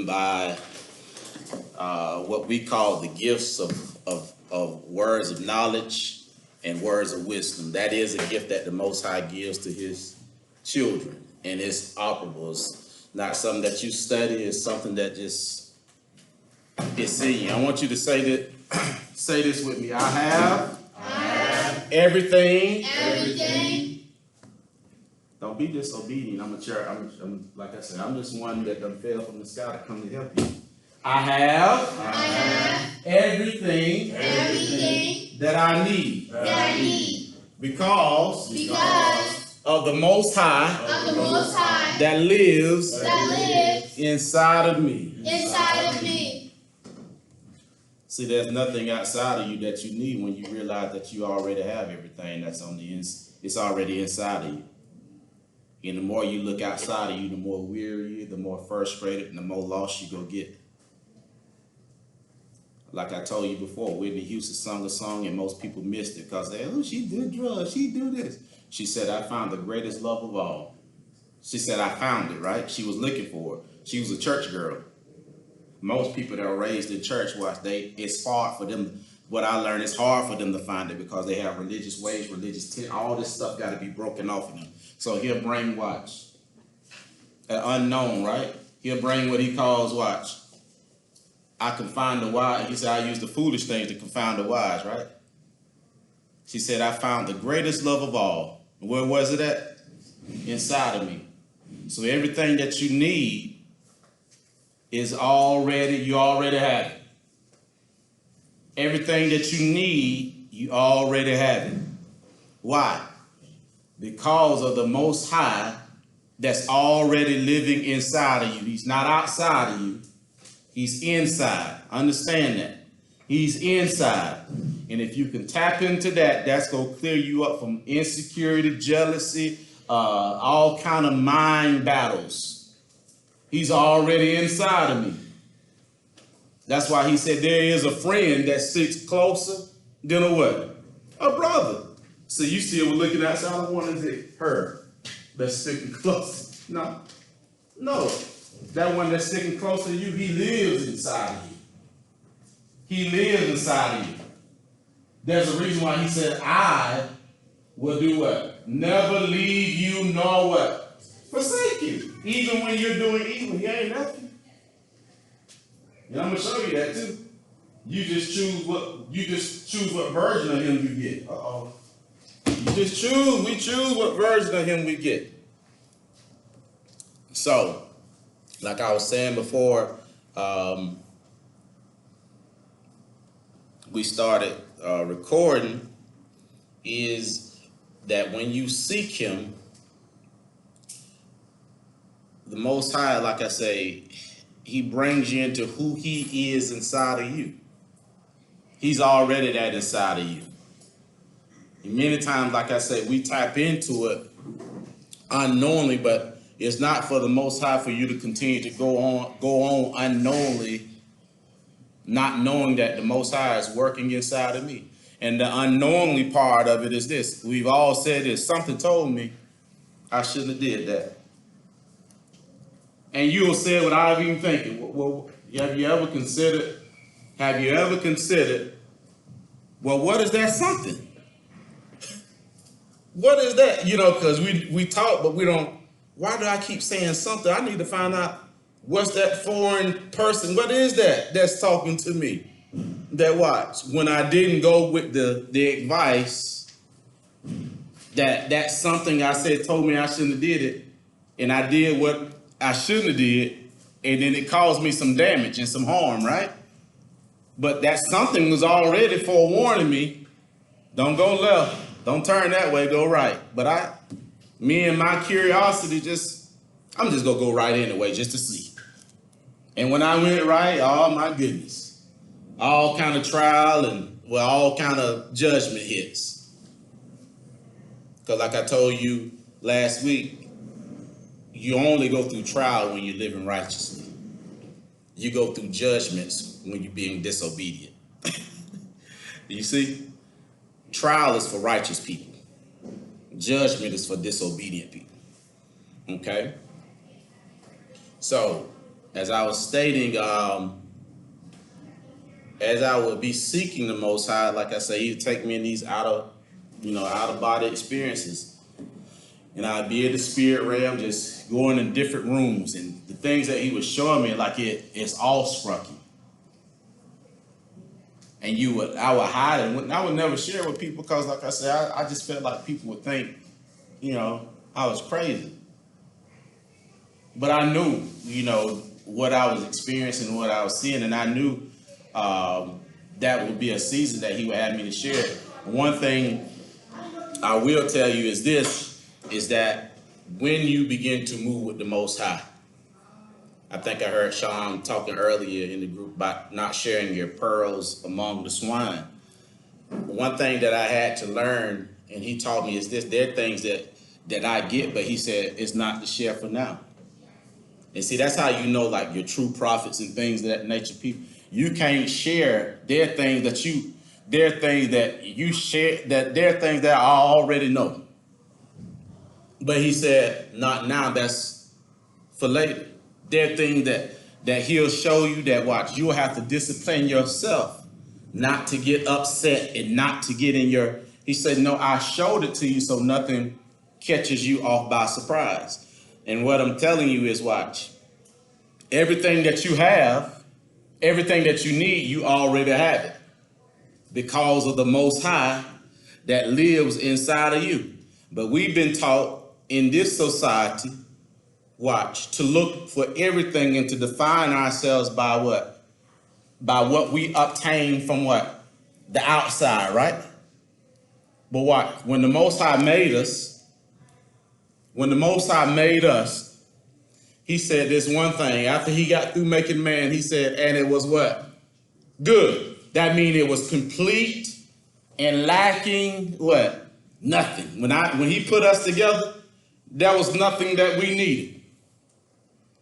by what we call the gifts of words of knowledge and words of wisdom. That is a gift that the Most High gives to his children, and it's operable. It's not something that you study, it's something that just is in you. I want you to say that, say this with me. I have everything. Don't be disobedient. I'm like I said, I'm just one that done fell from the sky to come to help you. I have everything that I need. Because of the Most High, that lives inside of me. See, there's nothing outside of you that you need when you realize that you already have everything that's on the inside. It's already inside of you. And the more you look outside of you, the more weary, the more frustrated, and the more lost you go get. Like I told you before, Whitney Houston sung a song and most people missed it because they, oh, she did drugs, she do this. She said, I found the greatest love of all. She said, I found it, right? She was looking for it. She was a church girl. Most people that are raised in church, it's hard for them. What I learned, it's hard for them to find it because they have religious ways, all this stuff got to be broken off of them. So he'll bring, watch, an unknown, right? He'll bring what he calls, watch, I confound the wise. He said, I use the foolish things to confound the wise, right? She said, I found the greatest love of all. Where was it at? Inside of me. So everything that you need is you already have it. Everything that you need, you already have it. Why? Because of the Most High that's already living inside of you. He's not outside of you. He's inside. Understand that. He's inside. And if you can tap into that, that's going to clear you up from insecurity, jealousy, all kind of mind battles. He's already inside of me. That's why he said there is a friend that sits closer than a what? A brother. So you still were looking outside of one and say, her that's sticking closer. No. That one that's sticking closer to you, he lives inside of you. He lives inside of you. There's a reason why he said, I will do what? Never leave you nor what? Forsake you. Even when you're doing evil, he ain't left you. And I'm gonna show you that too. You just choose what version of him you get. We choose what version of him we get. So, like I was saying before, we started recording, is that when you seek him, the Most High, like I say, he brings you into who he is inside of you. He's already that inside of you. And many times, like I said, we tap into it unknowingly, but it's not for the Most High for you to continue to go on unknowingly, not knowing that the Most High is working inside of me. And the unknowingly part of it is this. We've all said this. Something told me I shouldn't have did that. And you'll say it without even thinking. Well, have you ever considered, well, what is that something? What is that? Because we talk, but we don't. Why do I keep saying something? I need to find out what's that foreign person. What is that that's talking to me? That watch. When I didn't go with the advice, that's something I said told me I shouldn't have did it, and I did what I shouldn't have did, and then it caused me some damage and some harm, right? But that something was already forewarning me. Don't go left. Don't turn that way, go right. But me and my curiosity I'm just gonna go right anyway just to see. And when I went right, oh my goodness. All kind of trial and all kind of judgment hits. Because like I told you last week, you only go through trial when you're living righteously. You go through judgments when you're being disobedient. You see? Trial is for righteous people. Judgment is for disobedient people. Okay? So, as I was stating, as I would be seeking the Most High, like I say, He'd take me in these out of body experiences, and I'd be in the spirit realm, just going in different rooms, and the things that He was showing me, like it's awestruck. And I would hide it, and I would never share it with people because, like I said, I just felt like people would think, I was crazy. But I knew, what I was experiencing, what I was seeing, and I knew that would be a season that He would have me to share. One thing I will tell you is that when you begin to move with the Most High, I think I heard Sean talking earlier in the group about not sharing your pearls among the swine. One thing that I had to learn, and he taught me, is this: there are things that I get, but he said it's not to share for now. And see, that's how you know, like, your true prophets and things of that nature. People, you can't share. There are things that you share, that there are things that I already know. But he said, not now, that's for later. There are things that He'll show you that, watch, you'll have to discipline yourself not to get upset and not to get in your, he said, no, I showed it to you so nothing catches you off by surprise. And what I'm telling you is, watch, everything that you have, everything that you need, you already have it because of the Most High that lives inside of you. But we've been taught in this society, watch, to look for everything and to define ourselves by what? By what we obtain from what? The outside, right? But watch, when the Most High made us, He said this one thing. After He got through making man, He said, and it was what? Good. That means it was complete and lacking what? Nothing. When He put us together, there was nothing that we needed.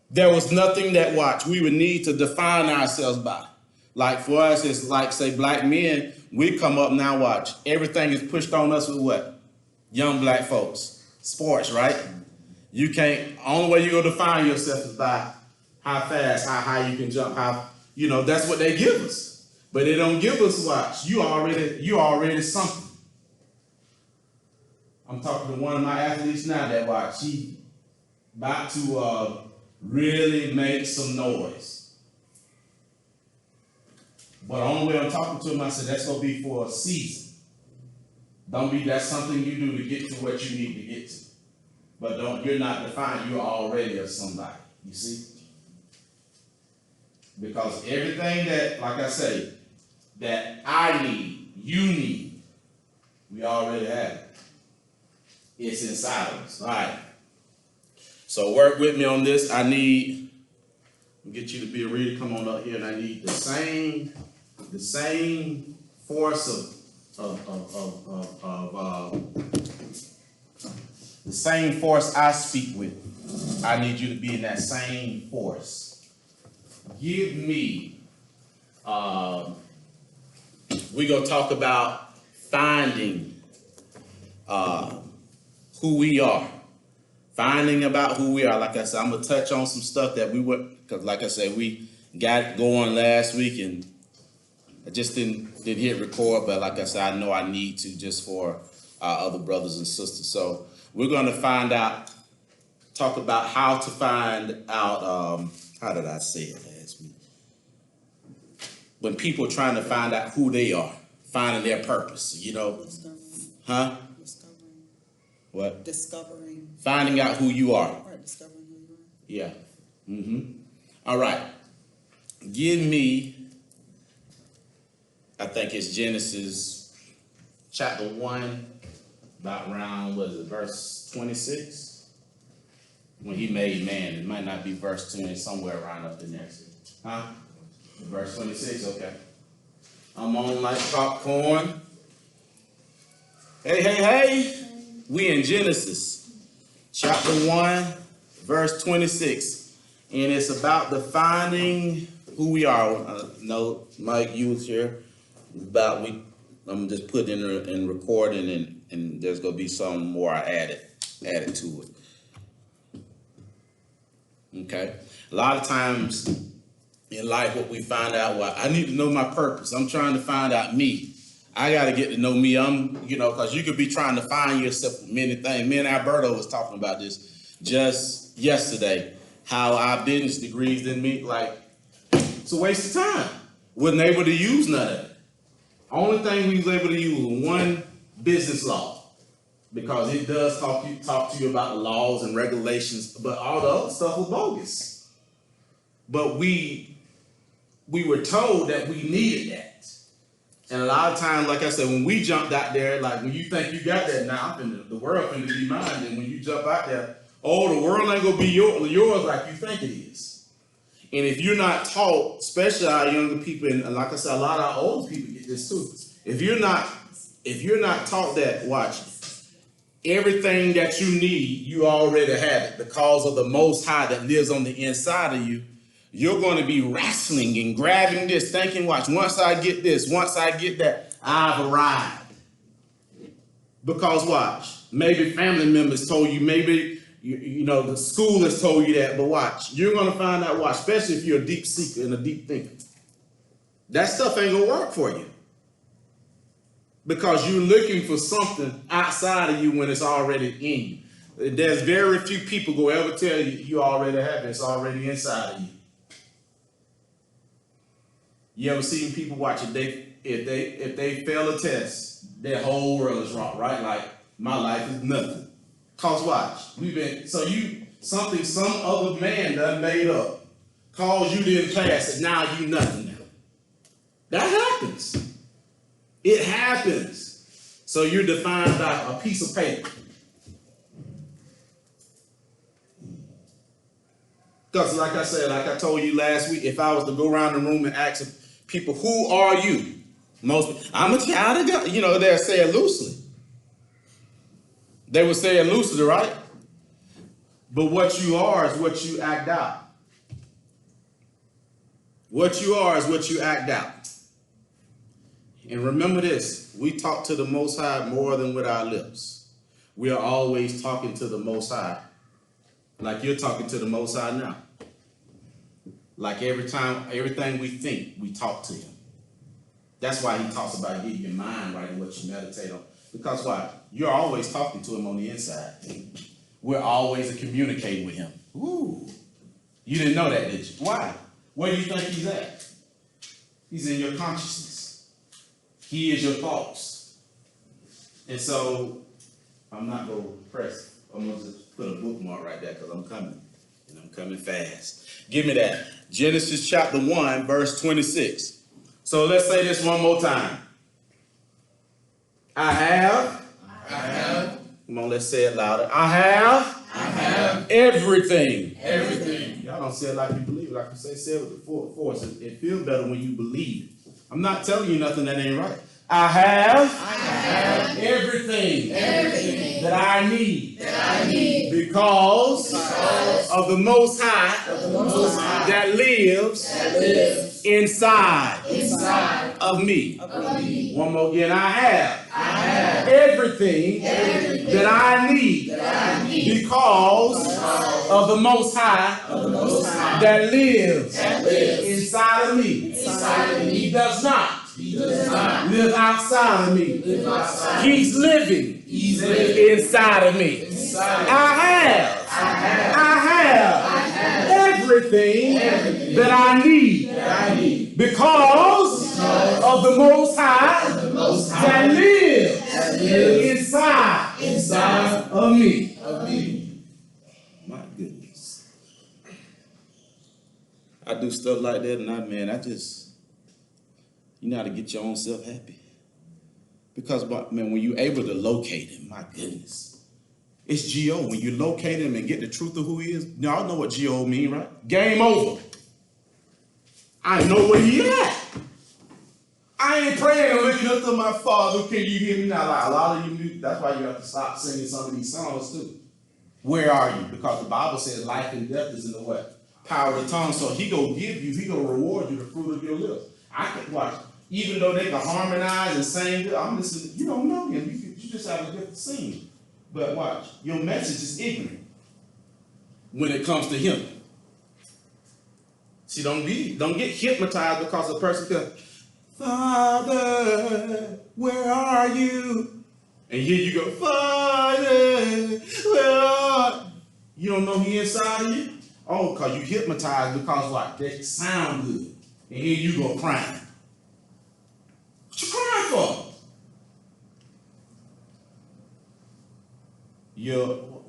There was nothing that, watch, we would need to define ourselves by. Like for us, it's like, say, black men, we come up now, watch, everything is pushed on us with what? Young black folks. Sports, right? You can't, only way you're going to define yourself is by how fast, how high you can jump, that's what they give us. But they don't give us, watch, you already something. I'm talking to one of my athletes now that, watch, she about to really make some noise. But the only way I'm talking to him, I said, that's going to be for a season. That's something you do to get to what you need to get to. But you're not defined, you're already a somebody, you see? Because everything that, like I say, that I need, you need, we already have it. It's inside of us, all right? So work with me on this. I need, get you to be a reader, come on up here, and I need the same force the same force I speak with. I need you to be in that same force. Give me, we're going to talk about finding who we are. Finding about who we are. Like I said, I'm going to touch on some stuff that because like I said, we got it going last week and I just didn't hit record, but like I said, I know I need to just for our other brothers and sisters. So we're going to talk about how to find out, how did I say it last week? When people are trying to find out who they are, finding their purpose, Discovering. Huh? Discovering. What? Discovering. Finding out who you are. Right, discovering who you are. Yeah. Mm-hmm. All right. Give me, I think it's Genesis chapter 1, about around, verse 26? When He made man. It might not be verse 20, somewhere around up in there. Huh? Verse 26, okay. I'm on like popcorn. Hey. We in Genesis chapter 1, verse 26. And it's about defining who we are. No, Mike, you was here. I'm just putting in recording and there's going to be some more I added to it. Okay. A lot of times in life, what we find out, well, I need to know my purpose. I'm trying to find out me. I got to get to know me. Because you could be trying to find yourself with many things. Me and Alberto was talking about this just yesterday, how our business degrees didn't meet, like, it's a waste of time. Wasn't able to use none of it. Only thing we was able to use was one business law, because it does talk to you about the laws and regulations, but all the other stuff was bogus. But we were told that we needed that. And a lot of times, like I said, when we jumped out there, like when you think you got that, now the world finna be mine. And when you jump out there, oh, the world ain't gonna be yours like you think it is. And if you're not taught, especially our younger people, and like I said, a lot of our older people get this too. If you're not taught that, watch, everything that you need, you already have it because of the Most High that lives on the inside of you. You're going to be wrestling and grabbing this, thinking, watch, once I get this, once I get that, I've arrived. Because watch, maybe family members told you, maybe the school has told you that, but watch, you're going to find out, watch, especially if you're a deep seeker and a deep thinker, that stuff ain't going to work for you. Because you're looking for something outside of you when it's already in you. There's very few people who will ever tell you you already have it, it's already inside of you. You ever seen people watch it? If they fail a test, their whole world is wrong, right? Like, my life is nothing. Cause watch, some other man done made up, cause you didn't pass it, now you nothing now. That happens. It happens. So you're defined by a piece of paper. Because like I said, like I told you last week, if I was to go around the room and ask people, who are you? I'm a child of God. They'll say it loosely. They would say it loosely, right? But what you are is what you act out. What you are is what you act out. And remember this, we talk to the Most High more than with our lips. We are always talking to the Most High, like you're talking to the Most High now. Like everything we think, we talk to him. That's why he talks about getting your mind right and what you meditate on. Because why? You're always talking to him on the inside. We're always communicating with him. Ooh. You didn't know that, did you? Why? Where do you think he's at? He's in your consciousness. He is your thoughts. And so, I'm not going to press. I'm going to just put a bookmark right there because I'm coming. And I'm coming fast. Give me that. Genesis chapter 1, verse 26. So let's say this one more time. I have. Come on, let's say it louder. I have everything. Y'all don't say it like you believe it. Like you say it with the full force. It feels better when you believe it. I'm not telling you nothing that ain't right. I have everything that I need because of the Most High that lives inside of me. One more again. I have everything that I need because of the Most High that lives inside of me. He does not live outside of me. He's living inside of me. I have everything that I need because of the Most High that lives inside of me. My goodness. I do stuff like that and I just, you know how to get your own self happy. Because, man, when you're able to locate him, my goodness. It's G.O. When you locate him and get the truth of who he is, y'all know what G.O. mean, right? Game over. I know where he at. I ain't praying and looking up to my Father. Can you hear me now? Like a lot of you, that's why you have to stop singing some of these songs too. Where are you? Because the Bible says life and death is in the what? Power of the tongue. So he gonna give you, he gonna reward you the fruit of your lips. I can watch. Even though they can harmonize and sing, I'm listening. You don't know him. You just have a different scene. But watch, your message is ignorant when it comes to him. See, don't get hypnotized because a person goes, Father, where are you? And here you go, Father, where are you? Don't know he inside of you? Oh, because you hypnotized because what? They sound good. And here you go crying. What you crying for?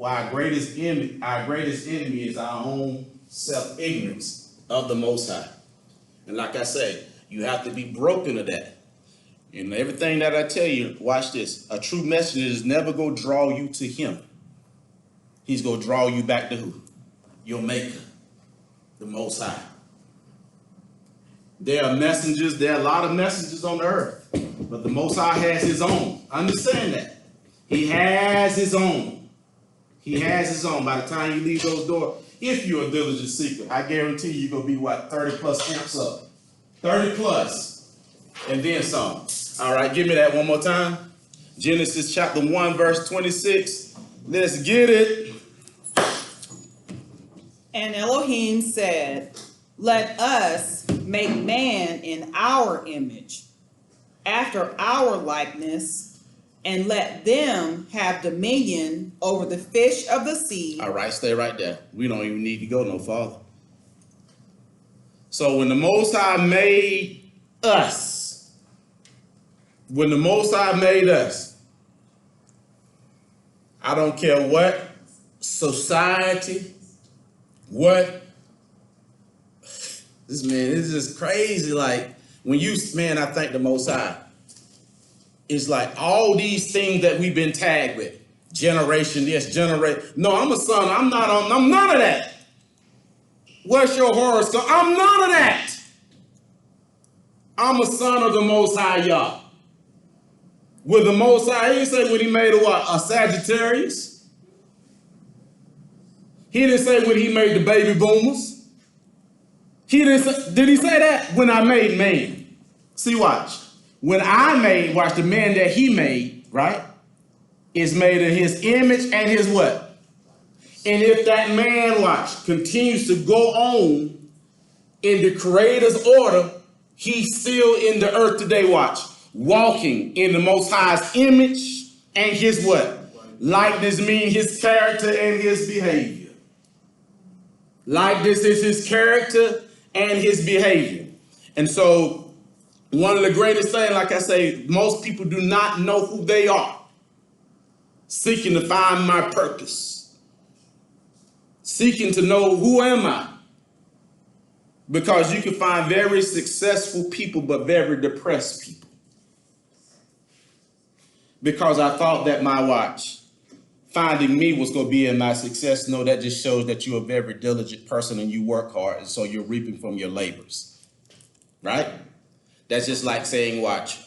Our greatest enemy is our own self-ignorance of the Most High. And like I say, you have to be broken of that. And everything that I tell you, watch this. A true messenger is never going to draw you to him. He's going to draw you back to who? Your maker, the Most High. There are a lot of messengers on the earth, but the Most High has his own. Understand that. He has his own. He has his own. By the time you leave those doors, if you're a diligent seeker, I guarantee you're going to be, 30 plus amps up. 30 plus. And then some. All right, give me that one more time. Genesis chapter 1, verse 26. Let's get it. And Elohim said, let us make man in our image, after our likeness, and let them have dominion over the fish of the sea. All right, stay right there. We don't even need to go no farther. So when the Most High made us, I don't care what society, this is just crazy. Like I thank the Most High. It's like all these things that we've been tagged with. Generation this, generation. No, I'm a son. I'm none of that. What's your horoscope? I'm none of that. I'm a son of the Most High Yah. With the Most High, he didn't say when he made a Sagittarius. He didn't say when he made the baby boomers. Did he say that? When I made man. See, watch. When I made, watch, the man that he made, right, is made in his image and his what? And if that man, watch, continues to go on in the Creator's order, he's still in the earth today, watch, walking in the Most High's image and his what? Likeness means his character and his behavior. Likeness is his character and his behavior. And so, one of the greatest things, like I say, most people do not know who they are. Seeking to find my purpose. Seeking to know who am I. Because you can find very successful people, but very depressed people. Because I thought that finding me was going to be in my success. No, that just shows that you're a very diligent person and you work hard, and so you're reaping from your labors. Right? That's just like saying, watch,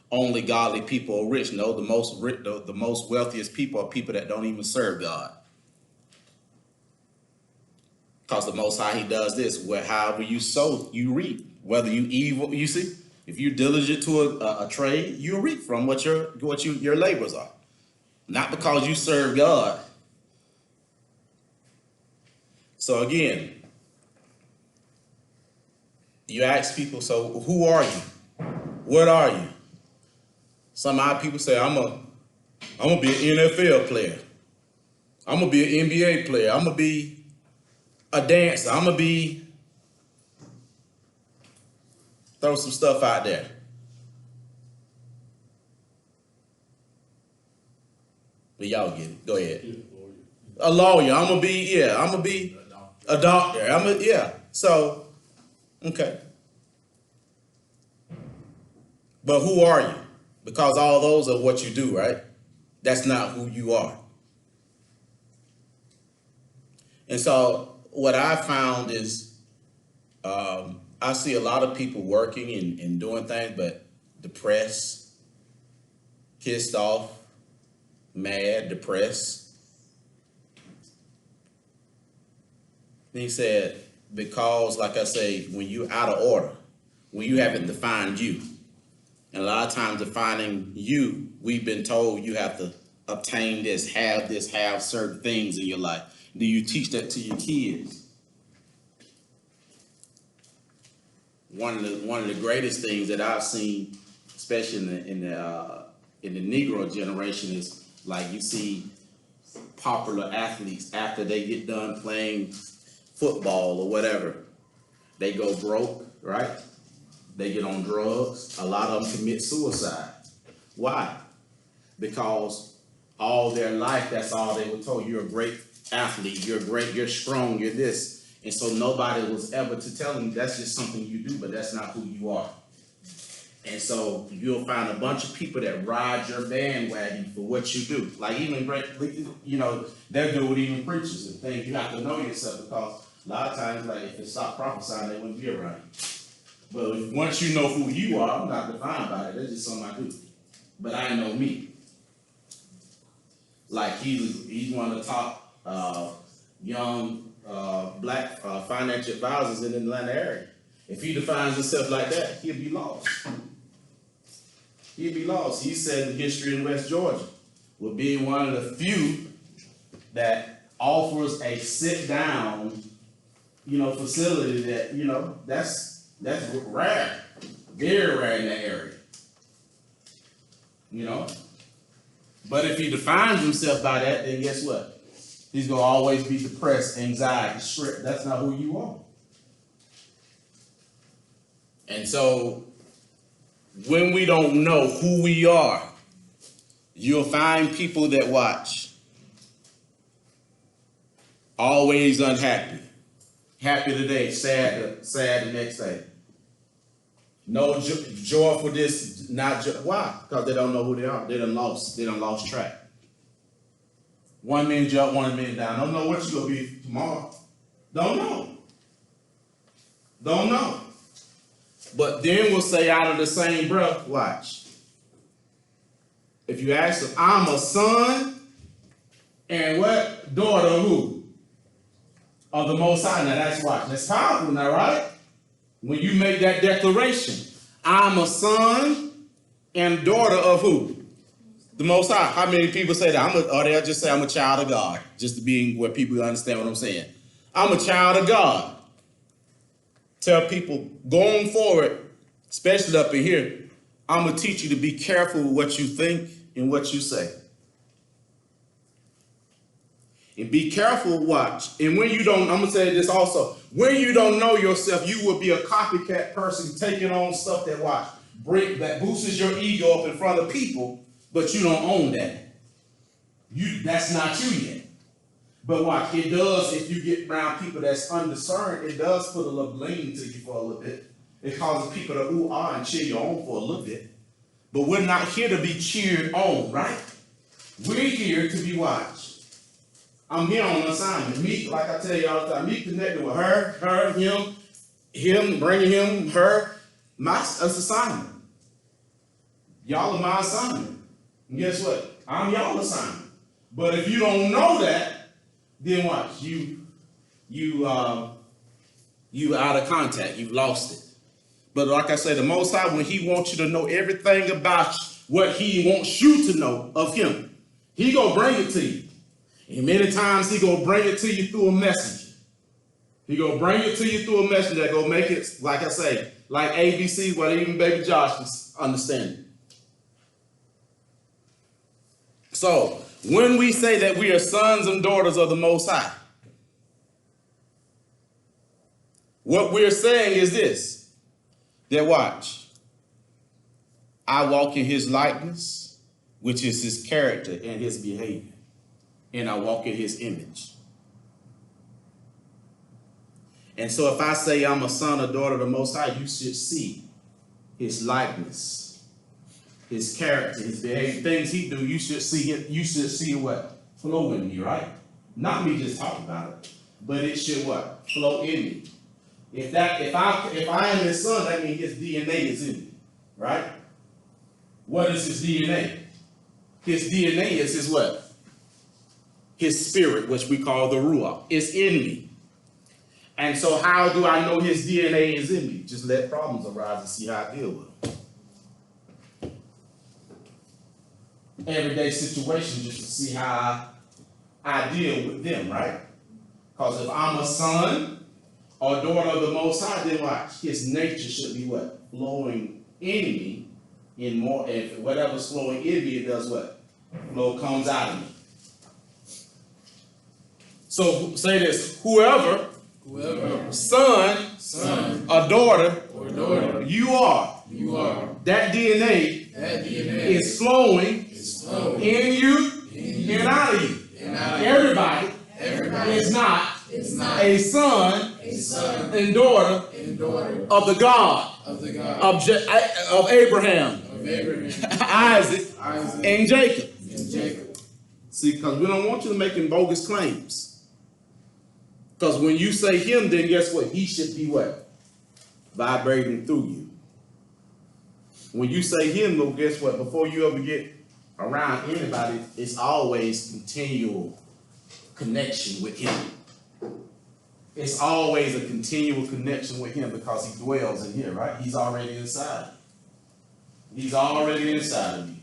only godly people are rich. No, the most wealthiest people are people that don't even serve God. Because the Most High, he does this, where however you sow, you reap. Whether you evil, you see, if you're diligent to a trade, you reap from what your labors are. Not because you serve God. So again, you ask people, so who are you? What are you? Some odd people say, I'm gonna be an NFL player. I'm gonna be an NBA player. I'm gonna be a dancer. I'm gonna be, throw some stuff out there. But y'all get it. Go ahead. A lawyer. I'm gonna be a doctor. So, okay. But who are you? Because all those are what you do, right? That's not who you are. And so what I found is I see a lot of people working and doing things, but depressed, pissed off, mad, depressed. Then he said, because, like I say, when you're out of order, when you haven't defined you, and a lot of times defining you, we've been told you have to obtain this, have certain things in your life. Do you teach that to your kids? one of the greatest things that I've seen, especially in the Negro generation, is like you see popular athletes after they get done playing football or whatever, they go broke, right? They get on drugs. A lot of them commit suicide. Why? Because all their life, that's all they were told. You're a great athlete. You're great. You're strong. You're this. And so nobody was ever to tell them that's just something you do, but that's not who you are. And so you'll find a bunch of people that ride your bandwagon for what you do. Like even great, you know, they'll do with even preachers and things. You have to know yourself, because a lot of times, like if they stop prophesying, they wouldn't be around you. But once you know who you are, I'm not defined by it. That's just something I do. But I know me. Like he's one of the top young black financial advisors in the Atlanta area. If he defines himself like that, he'll be lost. He'll be lost. He said in history in West Georgia will be one of the few that offers a sit down, you know, facility that, you know, that's rare, very rare in that area. You know? But if he defines himself by that, then guess what? He's gonna always be depressed, anxiety, stress. That's not who you are. And so when we don't know who we are, you'll find people that watch always unhappy. Happy today, sad the next day. No joy for this, not joy. Why? Because they don't know who they are. They done lost track. One minute up, 1 minute down. Don't know what you're gonna be tomorrow. Don't know. But then we'll say out of the same breath, watch. If you ask them, I'm a son and what? Daughter of who? Of the Most High. Now that's watch. That's powerful now, right? When you make that declaration, I'm a son and daughter of who? The Most High. How many people say that? Or they'll just say I'm a child of God, just to be where people understand what I'm saying. I'm a child of God. Tell people going forward, especially up in here, I'm going to teach you to be careful with what you think and what you say. And be careful, watch. And when you don't, I'm going to say this also, when you don't know yourself, you will be a copycat person taking on stuff that, watch, that boosts your ego up in front of people, but you don't own that. That's not you yet. But watch, it does, if you get around people that's undiscerned, it does put a little bling to you for a little bit. It causes people to ooh, ah, and cheer you on for a little bit. But we're not here to be cheered on, right? We're here to be watched. I'm here on assignment. Me, like I tell you all the time, me connected with her, him, bringing him, her, my assignment. Y'all are my assignment. And guess what? I'm y'all assignment. But if you don't know that, then watch, you out of contact. You've lost it. But like I said, the Most High, when he wants you to know everything about what he wants you to know of him, he gonna bring it to you. And many times he gonna bring it to you through a messenger. He gonna bring it to you through a messenger that gonna make it, like I say, like ABC, what even baby Josh can understand. So when we say that we are sons and daughters of the Most High, what we're saying is this, that watch, I walk in his likeness, which is his character and his behavior, and I walk in his image. And so if I say I'm a son or daughter of the Most High, you should see his likeness, his character, his behavior, things he do, you should see it, you should see what? Flow in me, right? Not me just talking about it, but it should what? Flow in me. If I am his son, that means his DNA is in me, right? What is his DNA? His DNA is his what? His spirit, which we call the Ruach, is in me. And so how do I know his DNA is in me? Just let problems arise and see how I deal with them. Everyday situations, just to see how I deal with them, right? Because if I'm a son or daughter of the Most High, then watch. His nature should be what? Flowing in me in more. If whatever's flowing in me, it does what? Flow comes out of me. So say this: whoever son or daughter you are, that DNA is flowing in you and out of you. Everybody is not a son and daughter of the God of Abraham, Isaac, and Jacob. See, because we don't want you to making bogus claims. Because when you say him, then guess what? He should be what? Vibrating through you. When you say him, though, guess what? Before you ever get around anybody, it's always continual connection with him. It's always a continual connection with him because he dwells in here, right? He's already inside. He's already inside of you.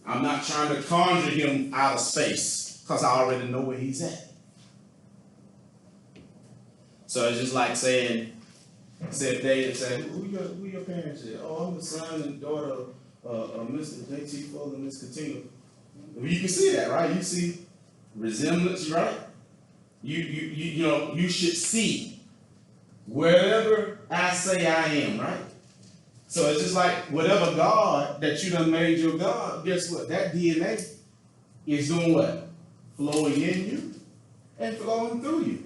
I'm not trying to conjure him out of space because I already know where he's at. So it's just like saying, said David said, who your parents is? Oh, I'm the son and daughter of Mr. J.T. Fuller and Miss Katina. You can see that, right? You see resemblance, right? You know, you should see wherever I say I am, right? So it's just like whatever God that you done made your God, guess what? That DNA is doing what? Flowing in you and flowing through you.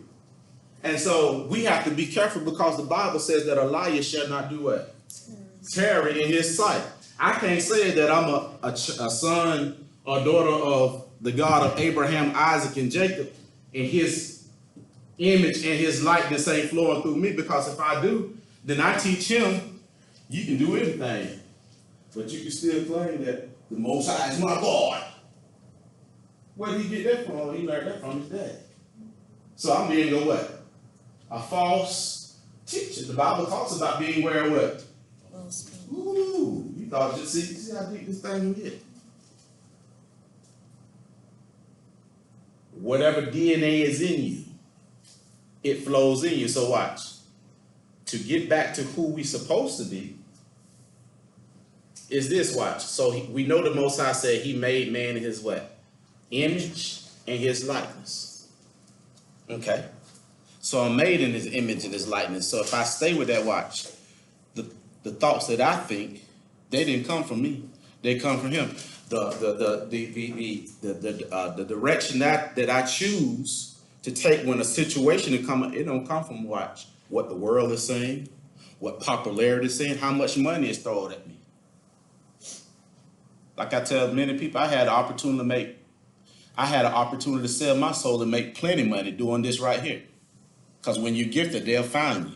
And so we have to be careful because the Bible says that a liar shall not do what? Tarry in his sight. I can't say that I'm a son or daughter of the God of Abraham, Isaac, and Jacob, and his image and his likeness ain't flowing through me, because if I do, then I teach him you can do anything, but you can still claim that the Most High is my God. Where did he get that from? He learned that from his dad. So I'm being a what? A false teacher. The Bible talks about being where what? Ooh, you thought you see how deep this thing can get. Whatever DNA is in you, it flows in you. So watch. To get back to who we supposed to be is this, watch. So we know the Most High said he made man in his what? Image and his likeness. Okay. So I'm made in his image and his likeness. So if I stay with that, watch, the thoughts that I think, they didn't come from me. They come from him. The direction that I choose to take when a situation is coming, it don't come from watch what the world is saying, what popularity is saying, how much money is thrown at me. Like I tell many people, I had an opportunity to sell my soul and make plenty of money doing this right here. Because when you gift it, they'll find you.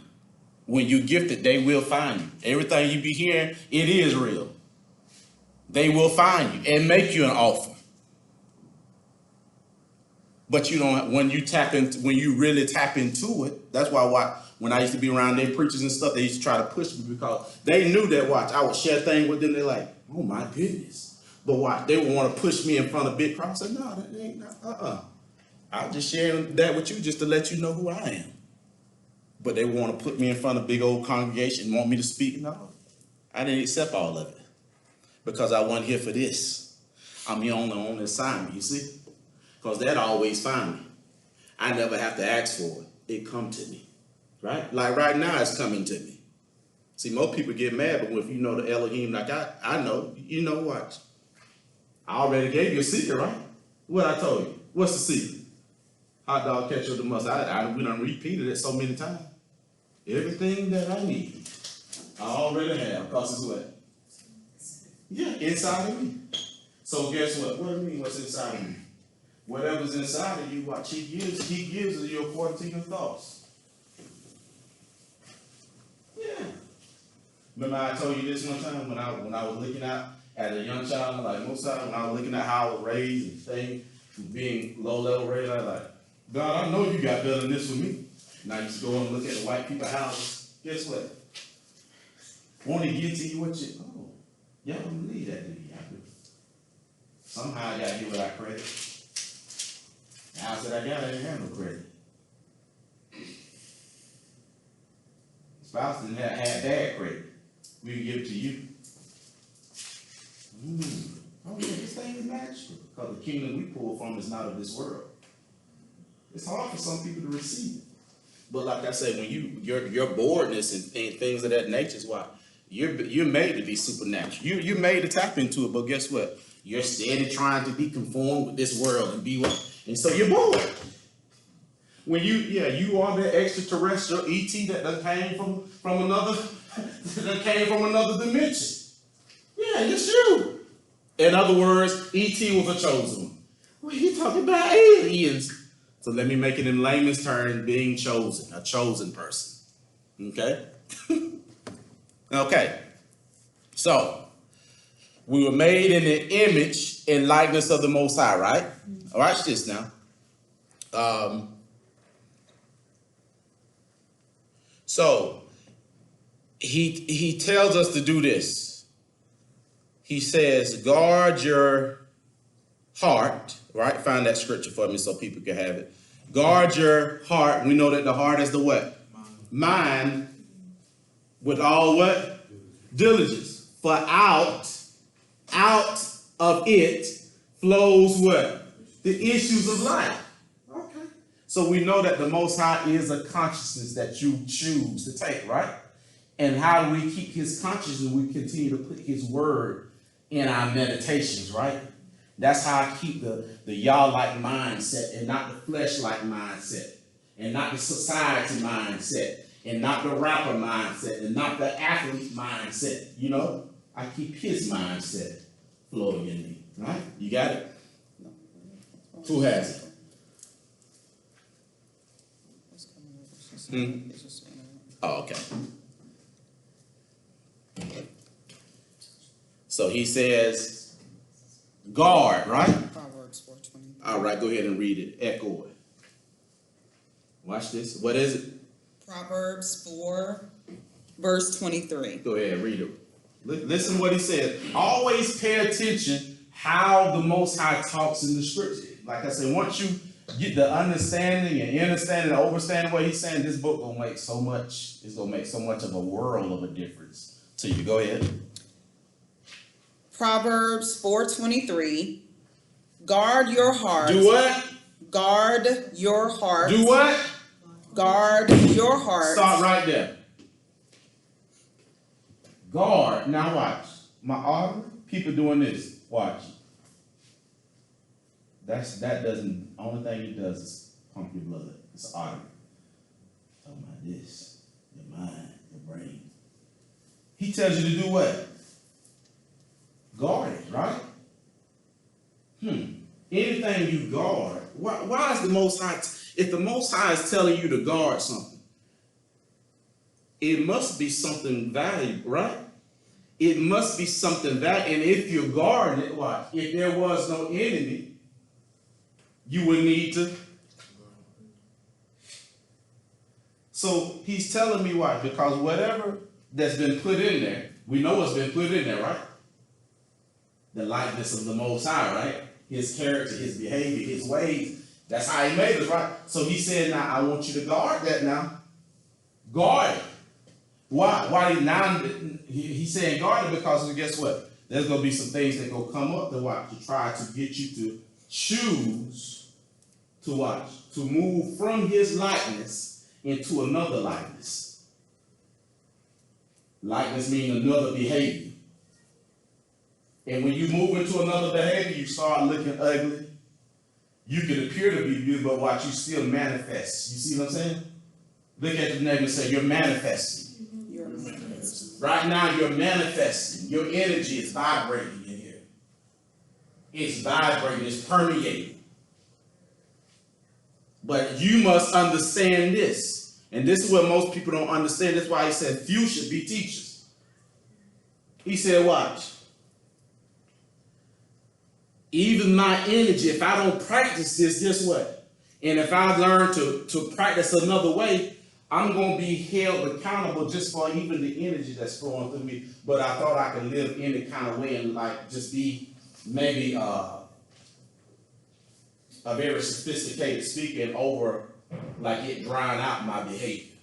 When you gift it, they will find you. Everything you be hearing, it is real. They will find you and make you an offer. But you don't. When you really tap into it, that's why when I used to be around their preachers and stuff, they used to try to push me because they knew that I would share things with them. They're like, oh my goodness. But they would want to push me in front of big crowds. I said, no, that ain't. I'll just share that with you just to let you know who I am. But they want to put me in front of big old congregation and want me to speak. No, I didn't accept all of it because I wasn't here for this. I'm here on the assignment, you see? Because that always find me. I never have to ask for it. It come to me, right? Like right now, it's coming to me. See, most people get mad, but if you know the Elohim like I know, you know what? I already gave you a secret, right? What I told you. What's the secret? Hot dog, ketchup, the mustard. We done repeated it so many times. Everything that I need, I already have, because it's what? Yeah, inside of me. So guess what? What do you mean what's inside of me? Whatever's inside of you, watch, he gives it you according to your thoughts. Yeah. Remember I told you this one time when I was looking out as a young child, like most times when I was looking at how I was raised and things, being low-level raised, I was like, God, I know you got better than this for me. And I used to go and look at the white people houses. Guess what? Won't he give to you what you, y'all don't believe that, do you? Somehow I got here without credit. The house that I got, I didn't have no credit. Spouse didn't have dad credit. We can give it to you. Oh yeah, this thing is magical. Because the kingdom we pull from is not of this world. It's hard for some people to receive it. But like I said, when your boredness and things of that nature is why you're made to be supernatural. You're made to tap into it, but guess what? You're steady trying to be conformed with this world and be what, and so you're bored. When you are the extraterrestrial ET that done came from another that came from another dimension. Yeah, it's you. In other words, ET was a chosen one. Well, you talking about aliens. So let me make it in layman's terms, being chosen, a chosen person. Okay? Okay. So, we were made in the image and likeness of the Most High, right? Watch this now. So, he tells us to do this. He says, guard your heart, right? Find that scripture for me so people can have it. Guard your heart. We know that the heart is the what? Mind with all what? Diligence. For out of it flows what? The issues of life. Okay. So we know that the Most High is a consciousness that you choose to take, right? And how do we keep his consciousness? We continue to put his word in our meditations, right? That's how I keep the y'all-like mindset and not the flesh-like mindset and not the society mindset and not the rapper mindset and not the athlete mindset. You know, I keep his mindset flowing in me, right? You got it? Who has it? Oh, okay. So he says, guard, right? Proverbs 4:20. All right, go ahead and read it. Echo it. Watch this. What is it? Proverbs 4, verse 23. Go ahead and read it. Listen to what he said. Always pay attention how the Most High talks in the scripture. Like I said, once you get the understanding and understanding and overstanding what he's saying, this book gonna make so much. It's gonna make so much of a world of a difference to you. Go ahead. Proverbs 4:23. Guard your heart. Do what? Guard your heart. Do what? Guard your heart. Stop right there. Guard. Now watch. My artery, people doing this. Watch. That doesn't, only thing it does is pump your blood. It's an artery. Talking about this. Your mind, your brain. He tells you to do what? Guard it, right? Anything you guard, why is the Most High, if the Most High is telling you to guard something, it must be something valuable, right? It must be something valuable. And if you're guarding it, watch, if there was no enemy, you would need to. So he's telling me why, because whatever that's been put in there, we know what's been put in there, right? The likeness of the Most High, right? His character, his behavior, his ways. That's how he made us, right? So he said, now I want you to guard that now. Guard it. Why now? He's saying guard it because guess what? There's going to be some things that will come up to watch, to try to get you to choose to watch, to move from his likeness into another likeness. Likeness means another behavior. And when you move into another behavior, you start looking ugly. You can appear to be beautiful, but watch, you still manifest. You see what I'm saying? Look at the neighbor and say, you're manifesting. You're manifesting. Right now, you're manifesting. Your energy is vibrating in here. It's vibrating, it's permeating. But you must understand this. And this is what most people don't understand. That's why he said few should be teachers. He said, watch. Even my energy, if I don't practice this, guess what? And if I learn to practice another way, I'm going to be held accountable just for even the energy that's flowing through me. But I thought I could live any kind of way and like just be maybe a very sophisticated speaker and over like it drying out my behavior.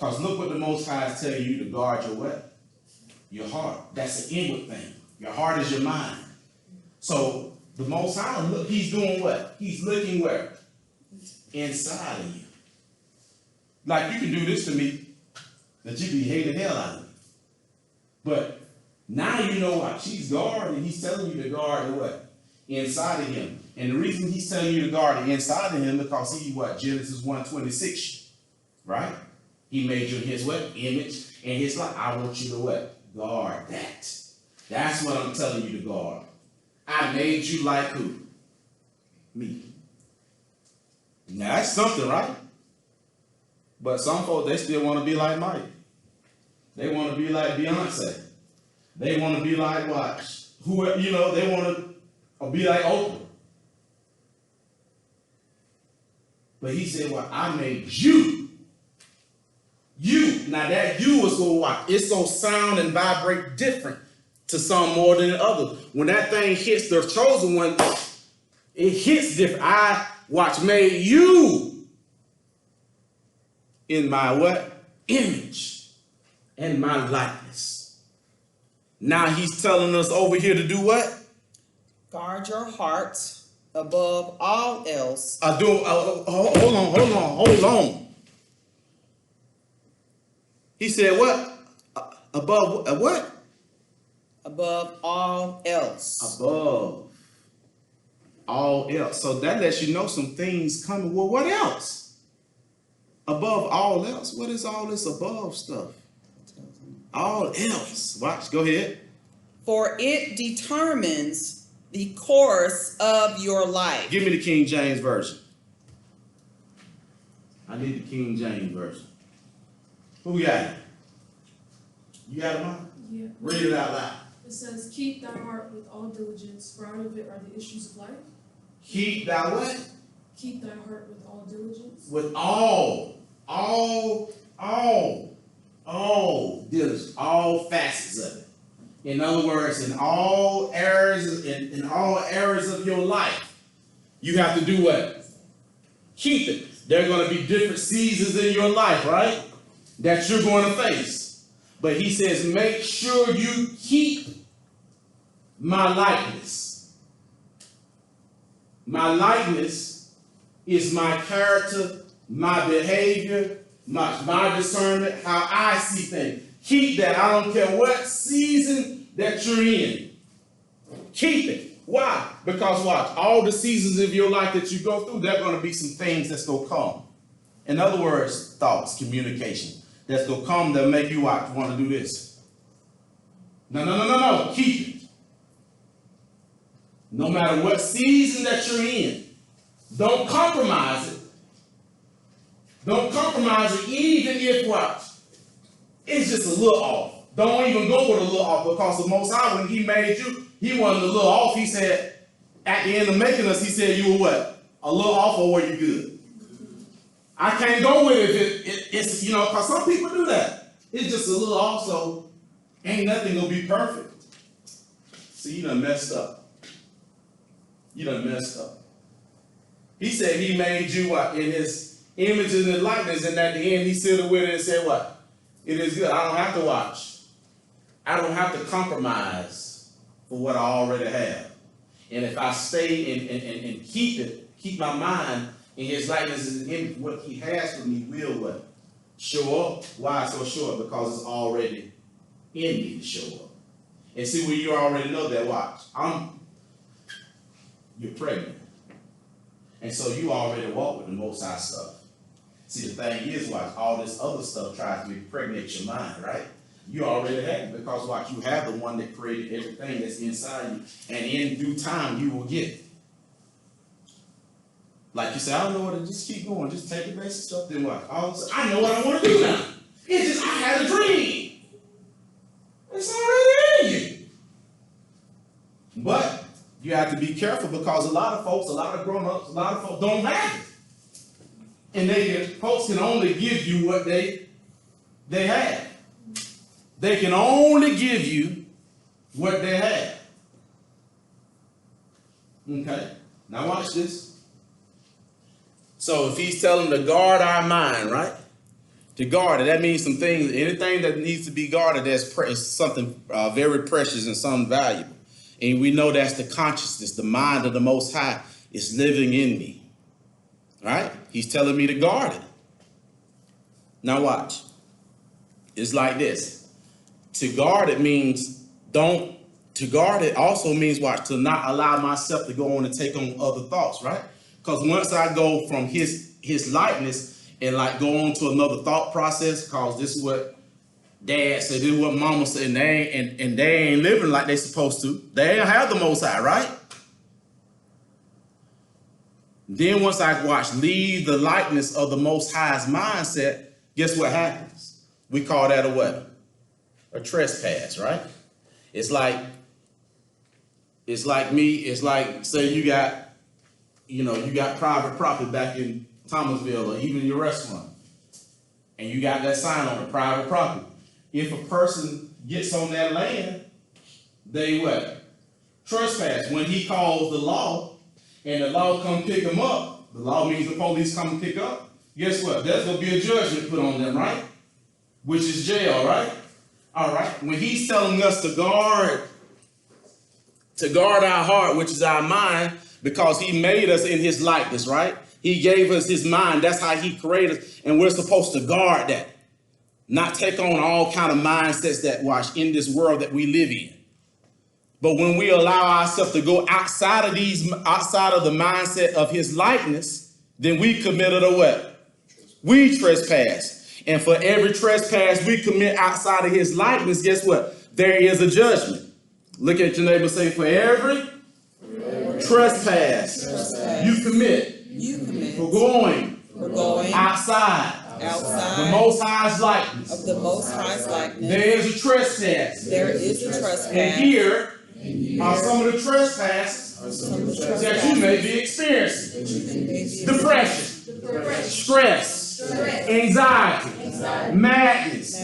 Because look what the Most High is telling you to guard your what? Your heart. That's an inward thing. Your heart is your mind. So the Most High, look, he's doing what? He's looking where? Inside of you. Like you can do this to me, that you be hating the hell out of me. But now you know what? He's guarding. He's telling you to guard the what? Inside of him. And the reason he's telling you to guard the inside of him because he what? Genesis 1:26, right? He made you in his what? Image and his life. I want you to what? Guard that. That's what I'm telling you to guard. I made you like who? Me. Now that's something, right? But some folks, they still want to be like Mike. They want to be like Beyonce. They want to be like what? Who, you know, they want to be like Oprah. But he said, well, I made you. You. Now that you is going to what? It's going to sound and vibrate different to some more than the other. When that thing hits the chosen one, it hits different. I made you in my what? Image and my likeness. Now he's telling us over here to do what? Guard your heart above all else. Hold on. He said what? Above what? Above all else. Above all else. So that lets you know some things coming. Well, what else? Above all else. What is all this above stuff? All else. Watch. Go ahead. For it determines the course of your life. Give me the King James Version. I need the King James Version. Who got it? You got it, Mom? Yeah. Read it out loud. It says, keep thy heart with all diligence, for out of it are the issues of life. Keep thy what? Keep thy heart with all diligence. With all diligence, all facets of it. In other words, in all areas, in all areas of your life, you have to do what? Keep it. There are going to be different seasons in your life, right? That you're going to face. But he says, make sure you keep my likeness. My likeness is my character, my behavior, my discernment, how I see things. Keep that. I don't care what season that you're in. Keep it. Why? Because watch, all the seasons of your life that you go through, there are going to be some things that's going to come. In other words, thoughts, communication. That's going to come that'll make you want to do this. No. Keep it. No matter what season that you're in, don't compromise it. Don't compromise it even if what? It's just a little off. Don't even go with a little off because the Most High, when he made you, he wasn't a little off. He said, at the end of making us, he said you were what? A little off or were you good? I can't go with it if it's, because some people do that. It's just a little off, so ain't nothing gonna be perfect. See, you done messed up. You done messed up. He said he made you what? In his image and his likeness, and at the end he stood with it and said what? It is good. I don't have to watch. I don't have to compromise for what I already have. And if I stay and keep my mind in his likeness and image, what he has for me will what? Show up. Why so sure? Because it's already in me to show up. And see, when you already know that, watch. You're pregnant. And so you already walk with the Most High stuff. See, the thing is, watch, all this other stuff tries to impregnate your mind, right? You already have it because, watch, you have the one that created everything that's inside you. And in due time, you will get it. Like you say, I don't know what to just keep going. Just take the basic stuff, then watch. All of a sudden, I know what I want to do now. It's just, I had a dream. It's already in you. But you have to be careful because a lot of folks, a lot of grown-ups, a lot of folks don't have it. And folks can only give you what they have. They can only give you what they have. Okay, now watch this. So if he's telling to guard our mind, right? To guard it, that means some things, anything that needs to be guarded, is something very precious and something valuable. And we know that's the consciousness, the mind of the Most High is living in me. Right? He's telling me to guard it. Now watch. It's like this. To guard it means to guard it also means watch, to not allow myself to go on and take on other thoughts, right? Because once I go from his likeness and like go on to another thought process, because this is what dad said, this is what mama said, and they ain't living like they supposed to. They ain't have the Most High, right? Then once I leave the likeness of the Most High's mindset, guess what happens? We call that a what? A trespass, right? It's like say you got private property back in Thomasville or even your restaurant, and you got that sign on the private property. If a person gets on that land, they what? Trespass. When he calls the law and the law come pick him up, the law means the police come and pick up, guess what? There's going to be a judgment put on them, right? Which is jail, right? All right. When he's telling us to guard our heart, which is our mind, because he made us in his likeness, right? He gave us his mind. That's how he created us. And we're supposed to guard that. Not take on all kind of mindsets that watch in this world that we live in. But when we allow ourselves to go outside of the mindset of his likeness, then we committed a what? We trespass. And for every trespass we commit outside of his likeness, guess what? There is a judgment. Look at your neighbor, say, for every trespass you commit for going outside the Most High's likeness. Of the Most High's likeness. There is a trespass. There is a trespass. And here are some of the trespasses that you may be experiencing. Depression, stress, anxiety, madness,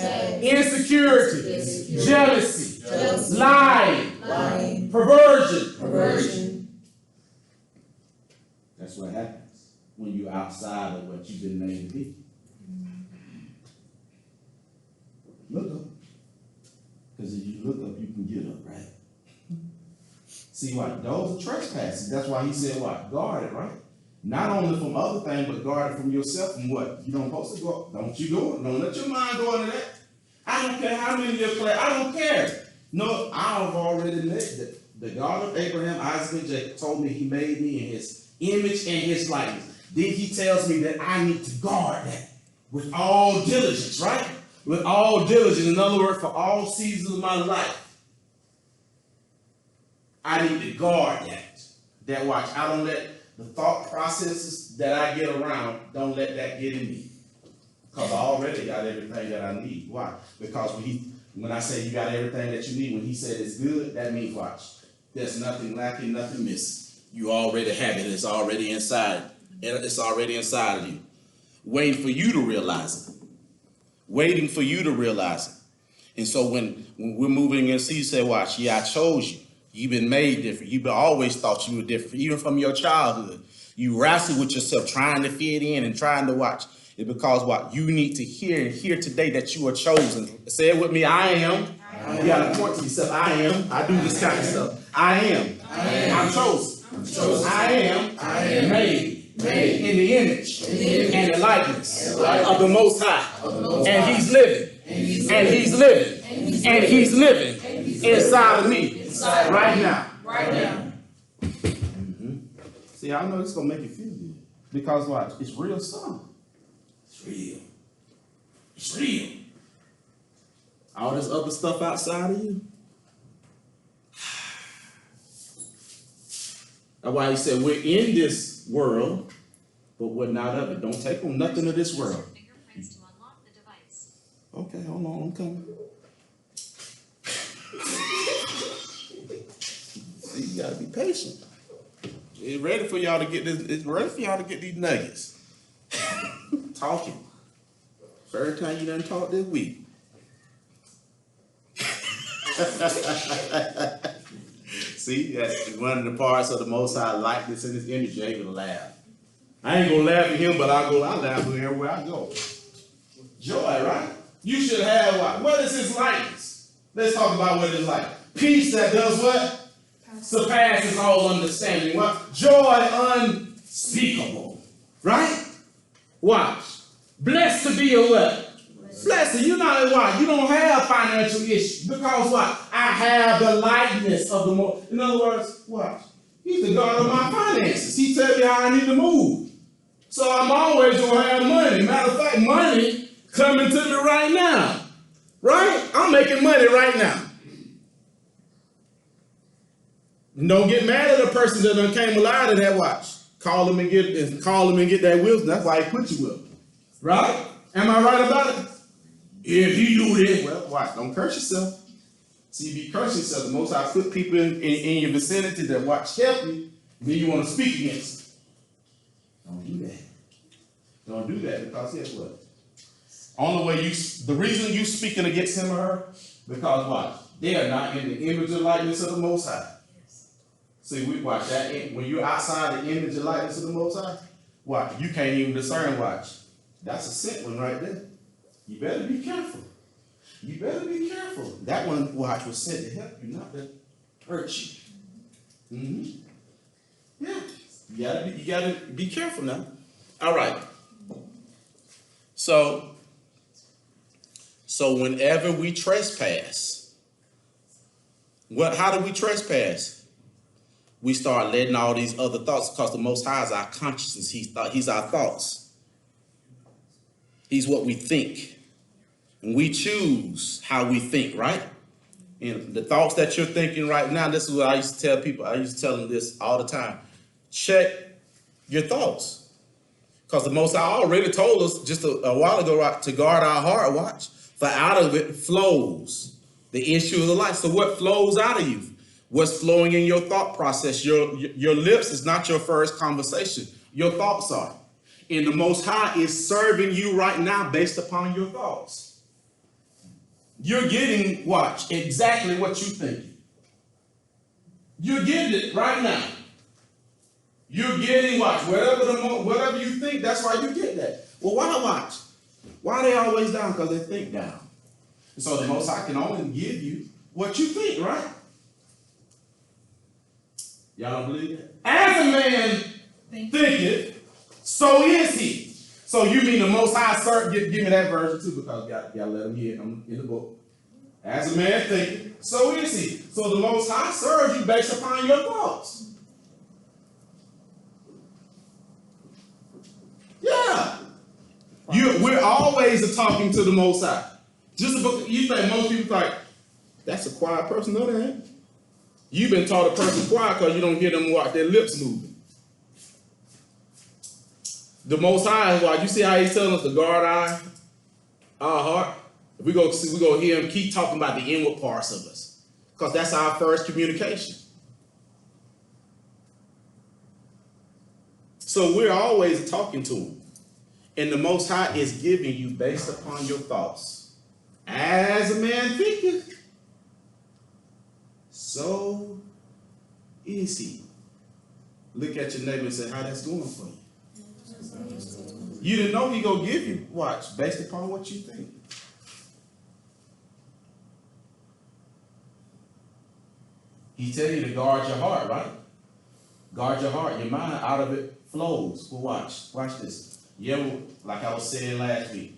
insecurity, jealousy, lying, perversion. That's what happens when you're outside of what you've been made to be. Look up. Because if you look up, you can get up, right? See what? Those are trespasses. That's why he said what? Guard it, right? Not only from other things, but guard it from yourself. From what? You don't supposed to go. Don't you go. Don't let your mind go into that. I don't care how many of you play. I don't care. No, I've already admitted that the God of Abraham, Isaac, and Jacob told me he made me in his image and his likeness. Then he tells me that I need to guard that with all diligence, right? With all diligence. In other words, for all seasons of my life, I need to guard that. That watch. I don't let the thought processes that I get around, don't let that get in me. Because I already got everything that I need. Why? Because when I say you got everything that you need, when he said it's good, that means watch. There's nothing lacking, nothing missing. You already have it. It's already inside. It's already inside of you. Waiting for you to realize it. Waiting for you to realize it. And so when we're moving in, see, you say, watch, yeah, I chose you. You've been made different. You've always thought you were different. Even from your childhood. You wrestle with yourself, trying to fit in and trying to watch. It's because what? You need to hear today that you are chosen. Say it with me, I am. You got to point to yourself, I am. I do this kind of stuff. I am. I'm chosen. I am made in the image and the likeness of the Most High. And he's living. And he's living. And he's living inside of me right now. See, I know it's going to make you feel good. Because what? It's real stuff. It's real. It's real. All this other stuff outside of you. That's why he said we're in this world, but we're not of it. Don't take on nothing of this world. Okay, hold on, I'm coming. See, you gotta be patient. It's ready for y'all to get this. It's ready for y'all to get these nuggets. Talking. Third time you done talked this week. See, that's one of the parts of the Most High likeness in his image. You ain't gonna laugh. I ain't gonna laugh at him, but I laugh at him everywhere I go. Joy, right? You should have what? What is his likeness? Let's talk about what it is like. Peace that does what? Surpasses all understanding. What? Joy unspeakable. Right? Watch. Blessed to be a what? Blessed. You know what? You don't have financial issues. Because what? I have the likeness of the Most. In other words, watch. He's the God of my finances. He tells me how I need to move. So I'm always going to have money. Matter of fact, money coming to me right now. Right? I'm making money right now. And don't get mad at a person that done came alive to that watch. Call him and get that wisdom. That's why he put you with him. Right? Am I right about it? If you do this, well, watch. Don't curse yourself. See, if you curse yourself, the Most High put people in your vicinity that watch help you, then you want to speak against them. Don't do that. Don't do that, because guess what? The reason you speaking against him or her, because what? They are not in the image and likeness of the Most High. See, we watch that. When you're outside the image and likeness of the Most High, watch, you can't even discern, watch. That's a sick one right there. You better be careful. You better be careful. That one, watch, was sent to help you, not to hurt you. Mm-hmm. Yeah. You gotta be careful now. All right. So whenever we trespass, how do we trespass? We start letting all these other thoughts, because the Most High is our consciousness. He's our thoughts. He's what we think. And we choose how we think, right? And the thoughts that you're thinking right now, this is what I used to tell people. I used to tell them this all the time. Check your thoughts. Because the Most High already told us just a while ago, right, to guard our heart, watch. For out of it flows the issue of the life. So what flows out of you? What's flowing in your thought process? Your lips is not your first conversation. Your thoughts are. And the Most High is serving you right now based upon your thoughts. You're getting, watch, exactly what you think. You're getting it right now. You're getting, watch, whatever you think, that's why you get that. Well, why watch? Why are they always down? Because they think down. And so the Most High can only give you what you think, right? Y'all don't believe that? As a man thinketh, so is he. So you mean the Most High, sir? Give me that version too, because you gotta let him hear it. I'm in the book. As a man thinketh, so is he. So the Most High serves you based upon your thoughts. Yeah. We're always talking to the Most High. Just you think most people like, that's a quiet person? No, they ain't. You've been taught a person quiet because you don't hear them watch their lips moving. The Most High is like, you see how he's telling us to guard our heart? If we go hear him keep talking about the inward parts of us, because that's our first communication. So we're always talking to him. And the Most High is giving you based upon your thoughts. As a man thinketh, so is he. Look at your neighbor and say, how that's going for you. You didn't know he gonna give you, watch, based upon what you think. He tell you to guard your heart, right? Guard your heart, your mind, out of it flows. Well, watch this. You ever, like I was saying last week,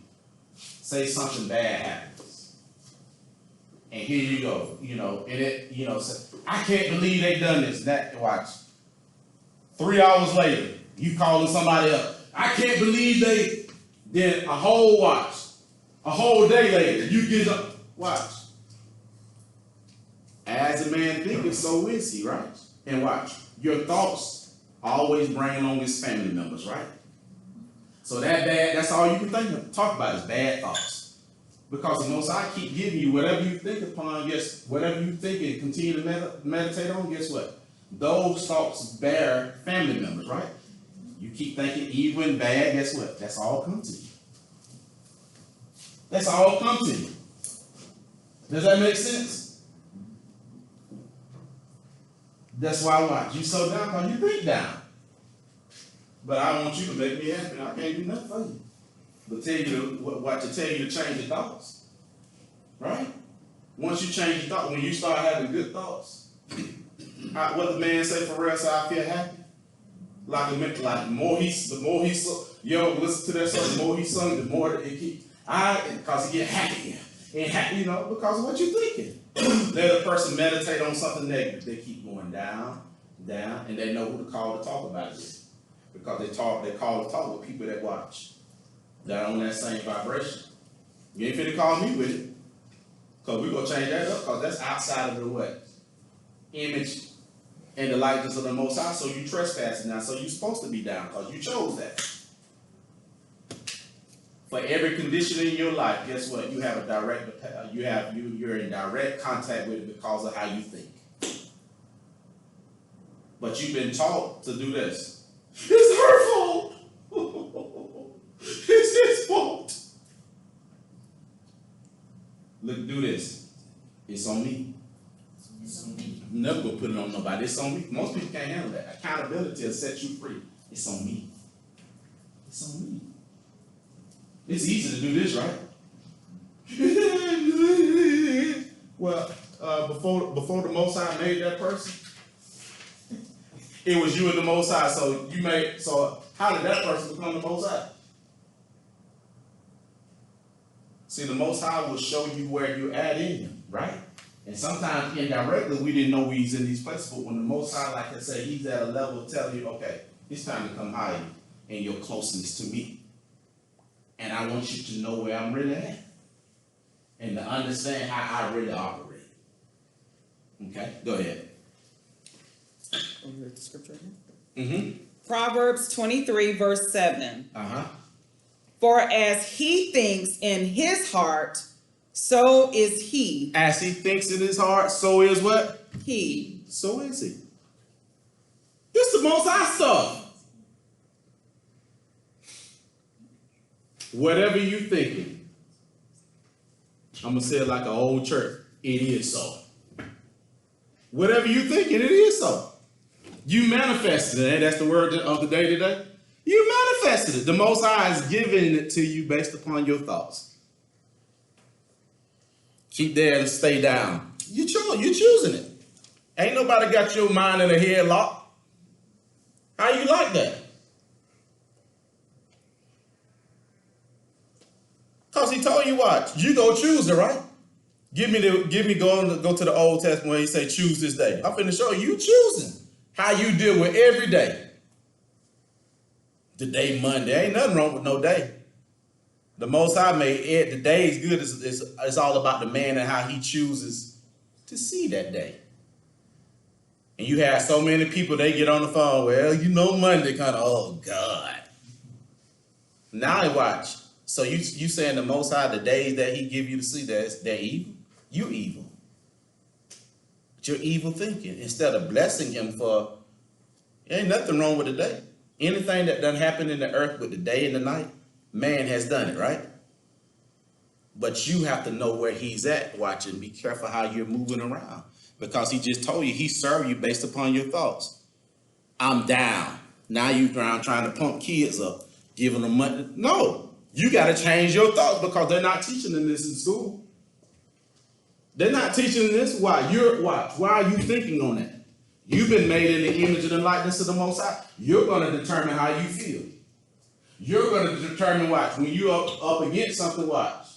say something bad happens. And here you go, and it, say, I can't believe they done this. That, watch. 3 hours later, you calling somebody up. I can't believe they did a whole day later, you get up, watch. As a man thinketh, so is he, right? And watch, your thoughts always bring along his family members, right? So that's all you can talk about is bad thoughts. Because the Most High keep giving you whatever you think upon, whatever you think and continue to meditate on, guess what? Those thoughts bear family members, right? You keep thinking evil and bad, guess what? That's all come to you. That's all come to you. Does that make sense? That's why watch. You so down because you think down. But I want you to make me happy. I can't do nothing for you. But tell you what to tell you to change your thoughts. Right? Once you change your thoughts, when you start having good thoughts, what the man say for real, so I feel happy. Like the more he yo, listen to that song, the more he sung, the more it keep. Because he get happier and happy, you know, because of what you're thinking. Let a person meditate on something negative, they keep going down, and they know who to call to talk about it. Because they call to talk with people that watch. That on that same vibration. You ain't finna call me with it. Because we're gonna change that up, because that's outside of the what? Image and the likeness of the Most High. So you trespassing now. So you're supposed to be down because you chose that. For every condition in your life, guess what? You have a direct, you're in direct contact with it because of how you think. But you've been taught to do this. It's her fault. It's his fault. Look, do this. It's on me. It's on me. I'm never gonna put it on nobody. It's on me. Most people can't handle that. Accountability will set you free. It's on me. It's on me. It's easy to do this, right? Well, before the Most High made that person, it was you and the Most High. So how did that person become the Most High? See, the Most High will show you where you're at in Him, right? And sometimes indirectly we didn't know He's in these places, but when the Most High, like I say, He's at a level telling you, okay, it's time to come higher in your closeness to me. And I want you to know where I'm really at. And to understand how I really operate. Okay, go ahead. Want to read the scripture again? Mm-hmm. Proverbs 23, verse 7. Uh-huh. For as he thinks in his heart, so is he. As he thinks in his heart, so is what? He. So is he. This is the Most High stuff. Whatever you thinking, I'm going to say it like an old church, it is so. Whatever you thinking, it is so. You manifested it, that's the word of the day today. You manifested it. The Most High is giving it to you based upon your thoughts. Keep there and stay down. You're choosing it. Ain't nobody got your mind in a headlock. How you like that? Because he told you what, you go choose it, right? Go to the Old Testament where he say choose this day. I'm finna show you choosing how you deal with every day. The day Monday, ain't nothing wrong with no day. The Most High made it, the day is good. It's all about the man and how he chooses to see that day. And you have so many people, they get on the phone, well, you know Monday kind of, oh God. Now watch. So you saying the Most High, the days that he give you to see, they're evil? You evil. But you're evil thinking. Instead of blessing him for, there ain't nothing wrong with the day. Anything that done happened in the earth with the day and the night, man has done it, right? But you have to know where he's at, watching. Be careful how you're moving around. Because he just told you, he served you based upon your thoughts. I'm down. Now you're around trying to pump kids up, giving them money. No. You got to change your thoughts because they're not teaching them this in school. They're not teaching this. Why? Why are you thinking on that? You've been made in the image and the likeness of the Most High. You're going to determine how you feel. You're going to determine, watch, when you're up against something, watch.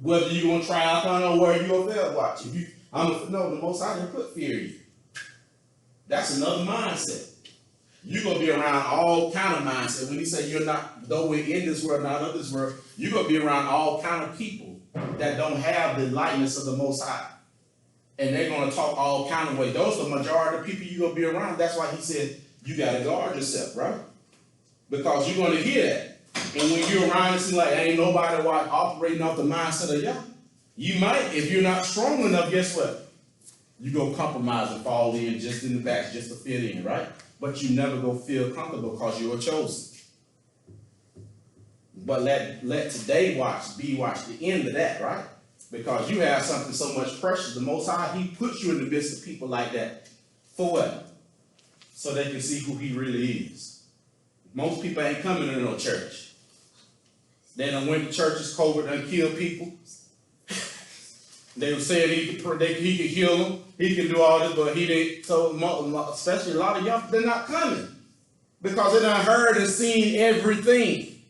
Whether you're going to try out on or where you're going to fail, watch. The Most High didn't put fear in you. That's another mindset. You're going to be around all kind of mindset. When he say you're not, though we're in this world, not of this world, you're going to be around all kind of people that don't have the likeness of the Most High. And they're going to talk all kind of ways. Those are the majority of people you're going to be around. That's why he said you got to guard yourself, right? Because you're going to hear that. And when you're around, it seems like ain't nobody operating off the mindset of y'all. You might, if you're not strong enough, guess what? You're going to compromise and fall in just in the back, just to fit in, right? But you never go feel comfortable because you are chosen. But let today be the end of that, right? Because you have something so much precious. The Most High, he puts you in the midst of people like that. For what? So they can see who he really is. Most people ain't coming to no church. They done went to churches, COVID done killed people. They were saying he could heal them, he can do all this, but he didn't. So especially a lot of young, they're not coming because they done heard and seen everything,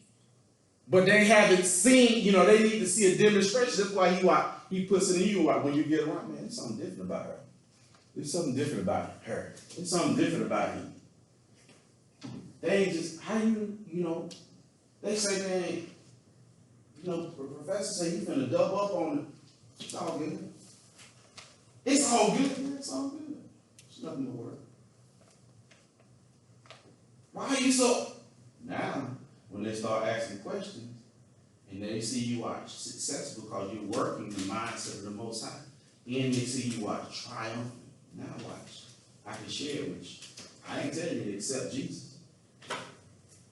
but they haven't seen. They need to see a demonstration. That's why he puts it in you. When you get around, man, there's something different about her. There's something different about her. There's something different about him. They ain't just how They say, man, the professor say you finna double up on it. It's all good. It's all good. Man. It's all good. There's nothing to worry. Why are you so? Now, when they start asking questions and they see you are successful because you're working the mindset of the Most High, and they see you are triumphant. Now watch. I can share it with you. I ain't telling you to accept Jesus.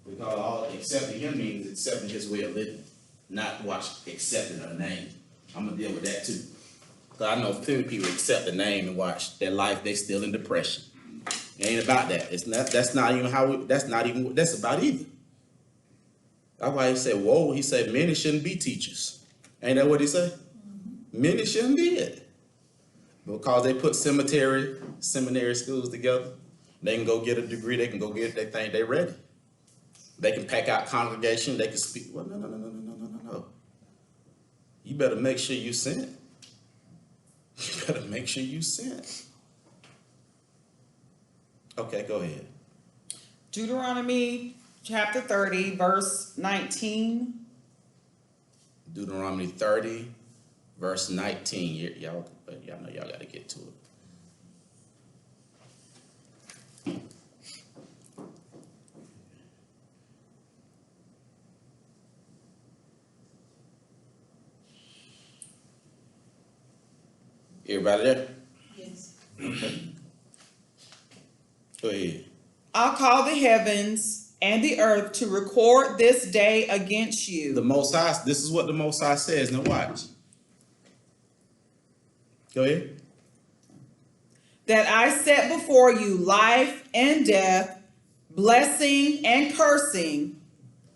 Because all accepting him means accepting his way of living. Not accepting a name. I'm going to deal with that too. Because I know plenty of people accept the name and watch their life, they still in depression. It ain't about that. That's not even what that's about either. That's why he said, whoa, he said many shouldn't be teachers. Ain't that what he said? Mm-hmm. Many shouldn't be it. Because they put seminary schools together, they can go get a degree, they can go get they think they ready. They can pack out congregation, they can speak. Well, no. You better make sure you sent. You better make sure you sent. Okay, go ahead. Deuteronomy chapter 30, verse 19. Deuteronomy 30, verse 19. Y'all know y'all got to get to it. Everybody there? Yes. Okay. Go ahead. I'll call the heavens and the earth to record this day against you. The Most High, this is what the Most High says. Now watch. Go ahead. That I set before you life and death, blessing and cursing.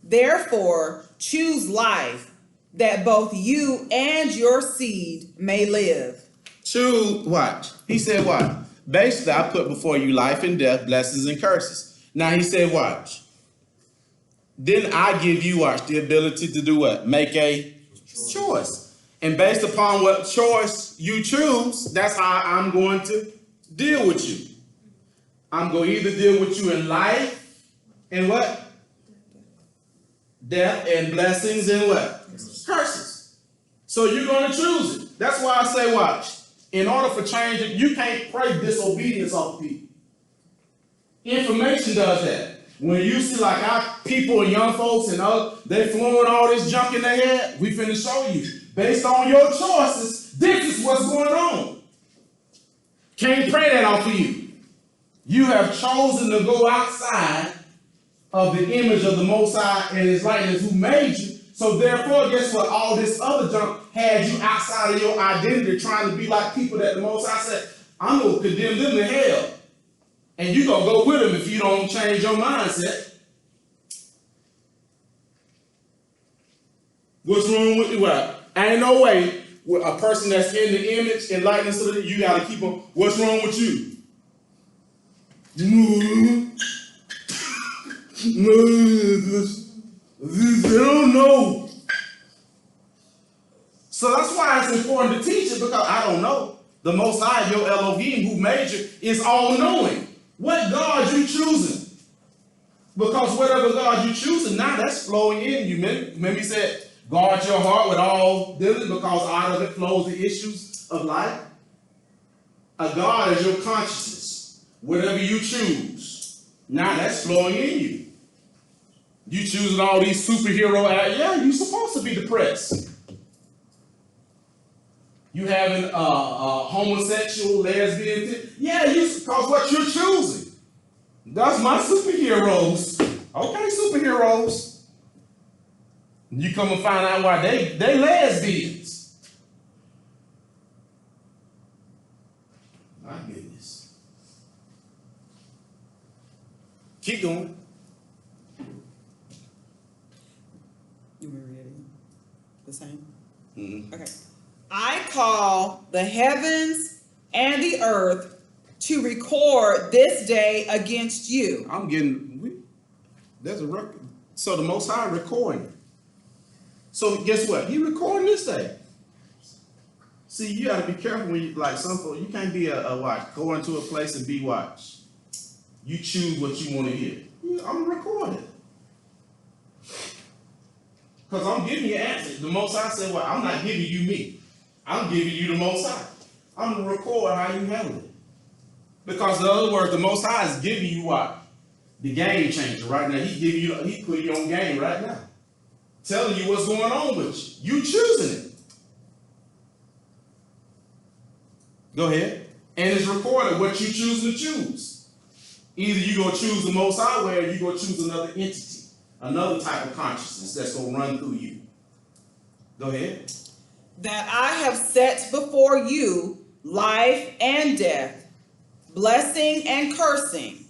Therefore, choose life, that both you and your seed may live. Choose, watch. He said what? Basically, I put before you life and death, blessings and curses. Now he said, watch. Then I give you, watch, the ability to do what? Make a choice. And based upon what choice you choose, that's how I'm going to deal with you. I'm going to either deal with you in life and what? Death and blessings and what? Curses. So you're going to choose it. That's why I say, watch. In order for change, you can't pray disobedience off people. Information does that. When you see like our people and young folks and they flowing all this junk in their head, we finna show you. Based on your choices, this is what's going on. Can't pray that off of you. You have chosen to go outside of the image of the Most High and his likeness who made you. So therefore, guess what? All this other junk had you outside of your identity, trying to be like people that the Most High said, I'm going to condemn them to hell. And you're going to go with them if you don't change your mindset. What's wrong with you? Well, ain't no way with a person that's in the image and likeness of it, you got to keep on. What's wrong with you? They don't know. So that's why it's important to teach it, because I don't know. The Most High, your Elohim, who made you, is all-knowing. What God you choosing? Because whatever God you choosing, now that's flowing in you. Remember he said, guard your heart with all diligence, because out of it flows the issues of life. A God is your consciousness. Whatever you choose, now that's flowing in you. You choosing all these superhero acts, yeah, you're supposed to be depressed. You having a homosexual, lesbian, yeah, because what you're choosing. That's my superheroes. Okay, superheroes. You come and find out why they lesbians. My goodness. Keep going. You ready? The same? Mhm. Okay. I call the heavens and the earth to record this day against you. I'm getting, there's a record. So the Most High recording. So guess what? He recording this day. See, you gotta be careful when you, like some folks, you can't be a watch. Go into a place and be watch. You choose what you want to hear. Yeah, I'm recording. Because I'm giving you answers. The Most High said, well, I'm not giving you me. I'm giving you the Most High. I'm going to record how you handle it. Because in other words, the Most High is giving you what? The game changer right now. He put you on game right now. Telling you what's going on with you. You choosing it. Go ahead. And it's recorded what you choose to choose. Either you're going to choose the Most High way or you're going to choose another entity. Another type of consciousness that's going to run through you. Go ahead. That I have set before you life and death, blessing and cursing.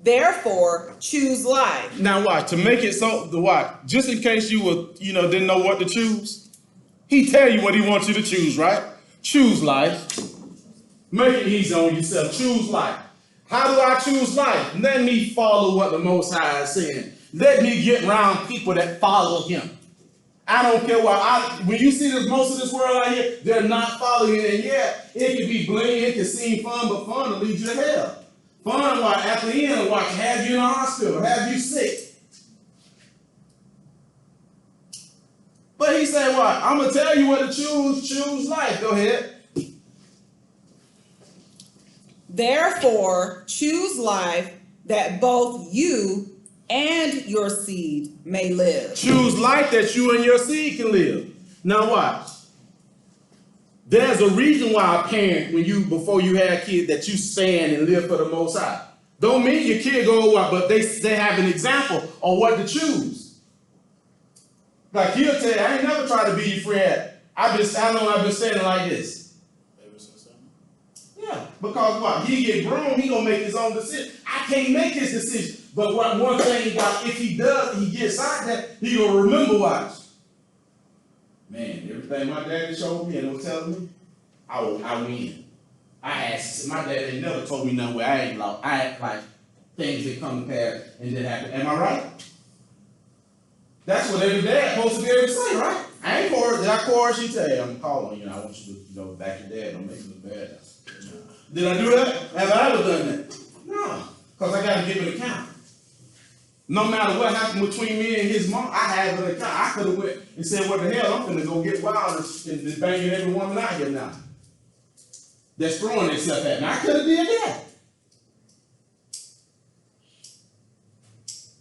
Therefore, choose life. Now watch, to make it so, the watch, just in case you were, didn't know what to choose, he tell you what he wants you to choose, right? Choose life. Make it easy on yourself. Choose life. How do I choose life? Let me follow what the Most High is saying. Let me get around people that follow him. I don't care what, when you see this, most of this world out here, they're not following it. And yeah, it can be bling, it can seem fun, but fun will lead you to hell. Fun, what, at the end, what, have you in the hospital, have you sick. But he said, what, I'm going to tell you what to choose life. Go ahead. Therefore, choose life that both you and your seed may live. Choose life that you and your seed can live. Now watch. There's a reason why a parent, before you have kids, that you stand and live for the Most High. Don't mean your kid go what, but they have an example of what to choose. Like he'll tell you, I ain't never tried to be your friend. I've been standing like this. Yeah, because what? He get grown, he gonna make his own decision. I can't make his decision. But one thing about if he does, he gets out there, he gonna remember watch. Man, everything my daddy showed me and was telling me, I win. My dad ain't never told me nothing where I ain't lost. I act like things that come to pass and that happen. Am I right? That's what every dad supposed to be able to say, right? I ain't coerced. Did I coerce you? Tell you, I'm calling you. I want you to back your dad. Don't make it look bad. Did I do that? Have I ever done that? No, because I got to give an account. No matter what happened between me and his mom, I have an account. I could have went and said, what the hell, I'm going to go get wild and banging every woman out here now that's throwing themselves at me. I could have did that.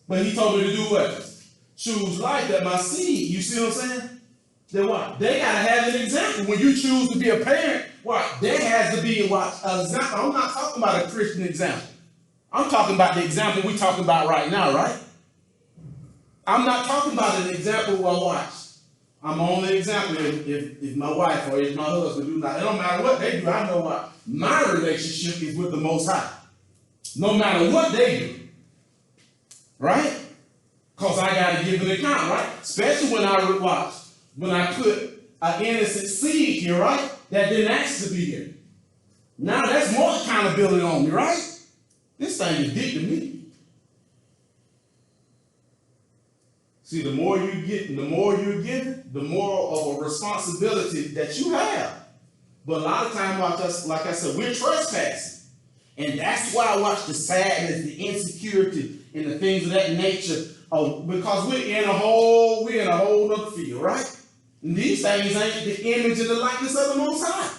But he told me to do what? Choose life that my seed. You see what I'm saying? Then what? They got to have an example. When you choose to be a parent, what? There has to be what? An example. I'm not talking about a Christian example. I'm talking about the example we're talking about right now, right? I'm not talking about an example well watch. I'm only an example if my wife or if my husband do not. It don't matter what they do. I know what my relationship is with the Most High. No matter what they do. Right? Because I got to give an account, right? Especially when I put an innocent seed here, right? That didn't ask to be here. Now that's more accountability on me, right? This thing is deep to me. See, the more you get, the more you're given, the more of a responsibility that you have. But a lot of times, like I said, we're trespassing. And that's why I watch the sadness, the insecurity, and the things of that nature. Because we're in a whole other field, right? And these things ain't the image and the likeness of the Most High.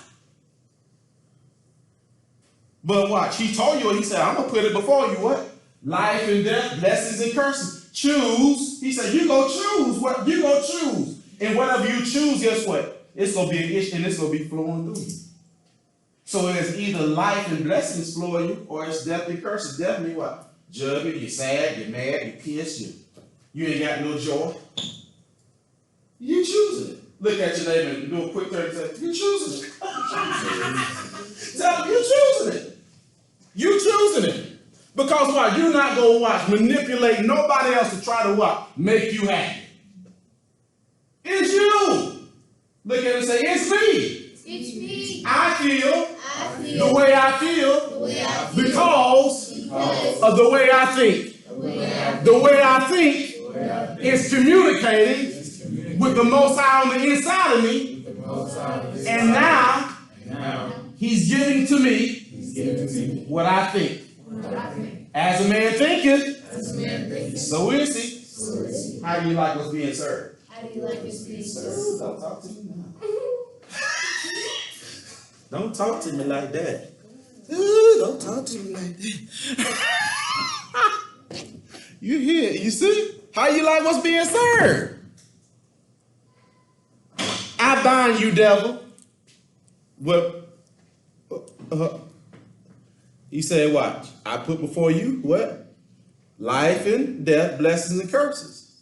But watch, he told you what he said. I'm going to put it before you, what? Life and death, blessings and curses. Choose. He said, you go choose what you go choose. And whatever you choose, guess what? It's going to be an issue and it's going to be flowing through you. So it's either life and blessings flowing you or it's death and curses. Death means what? Judgment, you're sad, you're mad, you're pissed, you ain't got no joy. You choosing it. Look at your neighbor and do a quick turn and say, you're choosing it. Tell them you're choosing it. You choosing it. Because why? You're not going to watch, manipulate nobody else to try to what? Make you happy. It's you. Look at him and say, it's me. It's me. I feel I feel the way I feel the way I feel because of the way I think. the way I The way I think is communicating with the Most High on the inside of me. And now He's giving to me what I think. As a man thinketh, so is he. How do you like what's being served? How do you like this being Ooh, don't talk to me now. Don't talk to me like that. Ooh, don't talk to me like that. You hear? You see? How you like what's being served? I bind you, devil. What? He said, watch. I put before you what? Life and death, blessings and curses.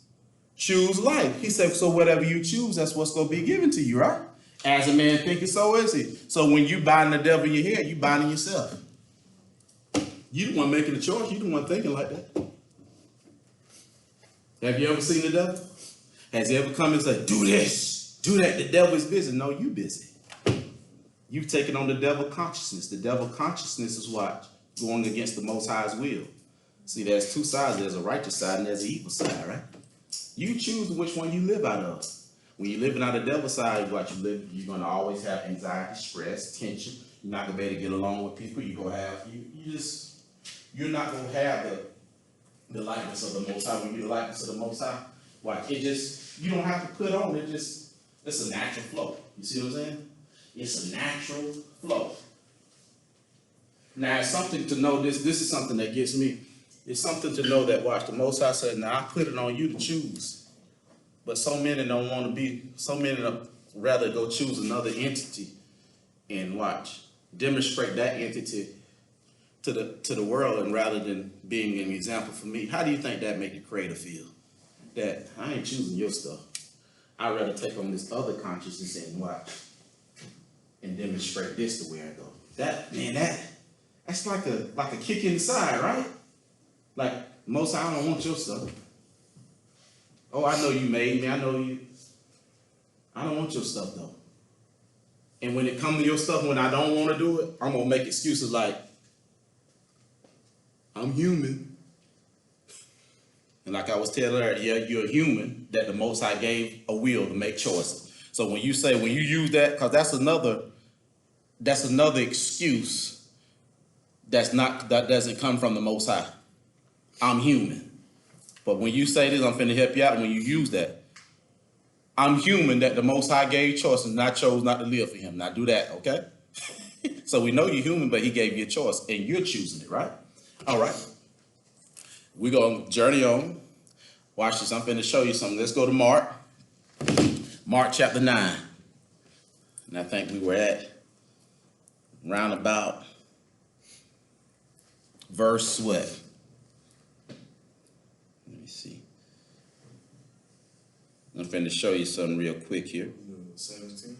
Choose life. He said, so whatever you choose, that's what's going to be given to you, right? As a man thinketh, so is he. So when you bind the devil in your head, you binding yourself. You the one making the choice. You the one thinking like that. Have you ever seen the devil? Has he ever come and said, do this, do that? The devil is busy. No, you busy. You've taken on the devil consciousness. The devil consciousness is what? Going against the Most High's will. See, there's two sides. There's a righteous side and there's an evil side, right? You choose which one you live out of. When you're living out of the devil's side, you're going to always have anxiety, stress, tension. You're not going to be able to get along with people. You're going to have, you're not going to have the likeness of the Most High. When you're the likeness of the Most High, watch, you don't have to put on, it's a natural flow. You see what I'm saying? It's a natural flow. Now, it's something to know this is something that gets me. It's something to know that, watch, the Most High said, now I put it on you to choose. But so many don't want to be, so many rather go choose another entity and watch, demonstrate that entity to the world and rather than being an example for me. How do you think that make the creator feel? That I ain't choosing your stuff. I'd rather take on this other consciousness and watch and demonstrate this the way I go. That's like a kick in the side, right? Like, Most High, I don't want your stuff. Oh, I know you made me. I know you. I don't want your stuff, though. And when it comes to your stuff, when I don't want to do it, I'm going to make excuses like, I'm human. And like I was telling her, yeah, you're a human that the Most High gave a will to make choices. So when you use that, because that's another excuse that doesn't come from the Most High. I'm human. But when you say this, I'm finna help you out. When you use that, I'm human that the Most High gave choices and I chose not to live for him. Now do that, okay? So we know you're human, but he gave you a choice and you're choosing it, right? All right. We're going to journey on. Watch this. I'm finna show you something. Let's go to Mark. Mark chapter 9. And I think we were at round about verse what? Let me see. I'm finna show you something real quick here. 17.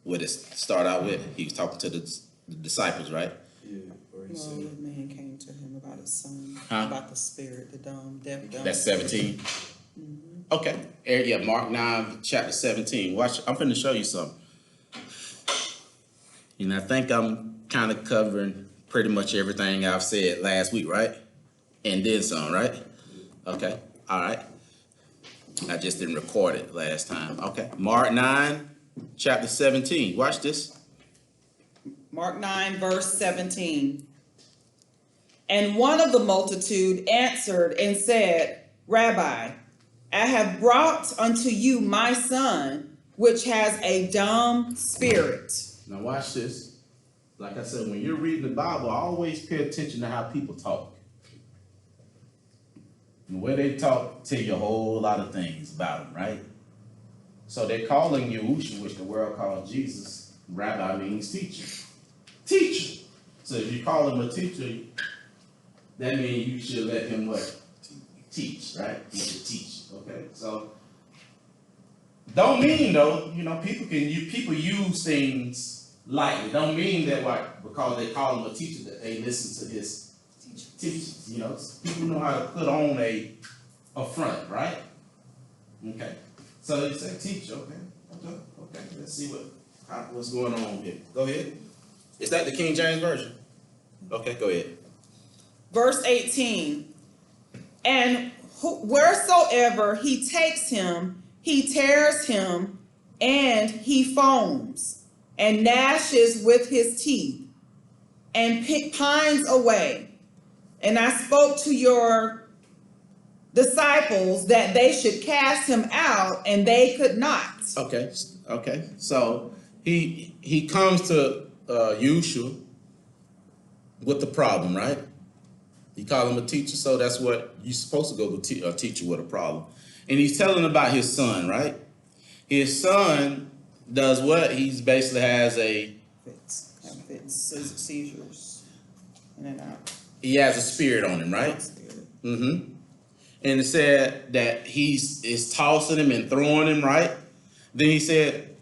What it start out with? He was talking to the disciples, right? Yeah, or he No, said, the man came to him about his son, Huh? about the spirit, the deaf, dumb. That's 17. Okay. Yeah, Mark 9, chapter 17. Watch. I'm finna show you something. And I think I'm kind of covering pretty much everything I've said last week, right? And then some, right? Okay. All right. I just didn't record it last time. Okay. Mark 9, chapter 17. Watch this. Mark 9, verse 17. And one of the multitude answered and said, Rabbi, I have brought unto you my son, which has a dumb spirit. Now watch this. Like I said, when you're reading the Bible, always pay attention to how people talk. And the way they talk tell you a whole lot of things about them, right? So they're calling YAHUSHUA, which the world calls Jesus. Rabbi means teacher. Teacher. So if you call him a teacher, that means you should let him what? Teach, right? He should teach. Okay. So don't mean though, people use things lightly. Don't mean that because they call him a teacher that they listen to his teachings. People know how to put on a front, right? Okay. So you say teach, okay. Let's see what's going on here. Go ahead. Is that the King James Version? Okay, go ahead. Verse 18, and wheresoever he takes him, he tears him, and he foams, and gnashes with his teeth, and pines away. And I spoke to your disciples that they should cast him out, and they could not. Okay. So he comes to YAHUSHUA with the problem, right? You call him a teacher, so that's what you're supposed to go to a teacher with a problem. And he's telling about his son, right? His son does what? He's basically has Fits, seizures, in and out. he has a spirit on him, right? Mm-hmm. And it said that is tossing him and throwing him, right? Then he said,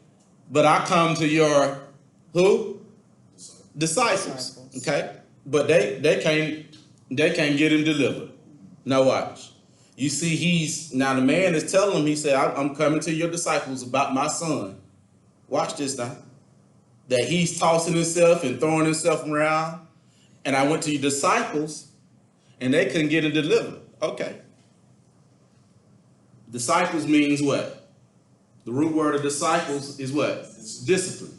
but I come to your who? Disciples. Okay? But they can't get him delivered. Now watch. You see, now the man is telling him, he said, I'm coming to your disciples about my son. Watch this now. That he's tossing himself and throwing himself around. And I went to your disciples and they couldn't get him delivered. Okay. Disciples means what? The root word of disciples is what? Discipline.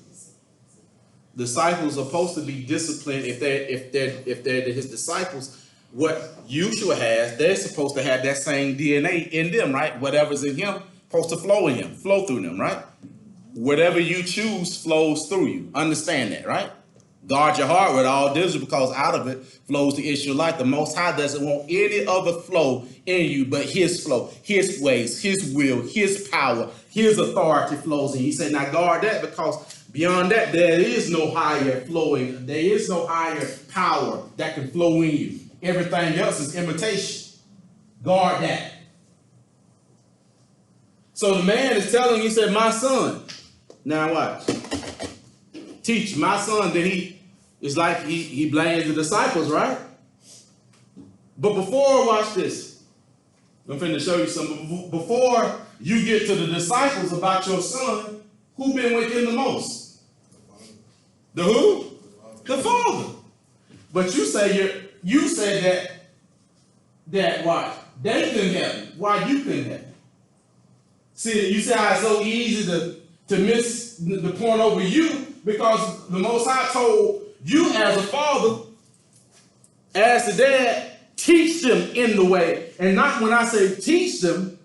Disciples are supposed to be disciplined if they're his disciples. What YAHUSHUA has, they're supposed to have that same DNA in them, right? Whatever's in him, supposed to flow through them, right? Whatever you choose flows through you. Understand that, right? Guard your heart with all diligence, because out of it flows the issue of life. The Most High doesn't want any other flow in you but his flow, his ways, his will, his power, his authority flows in you. He said, now guard that, because beyond that, there is no higher flowing. There is no higher power that can flow in you. Everything else is imitation. Guard that. So the man is telling him, he said, my son. Now watch. Teach my son. Then it's like he blames the disciples, right? But before, watch this. I'm finna show you something. Before you get to the disciples about your son, who been with him the most? The who? The Father. But you say that why? They couldn't have him. Why you couldn't have him? See, you say how it's so easy to miss the point over you, because the Most High told you as a father, as the dad, teach them in the way. And not when I say teach them,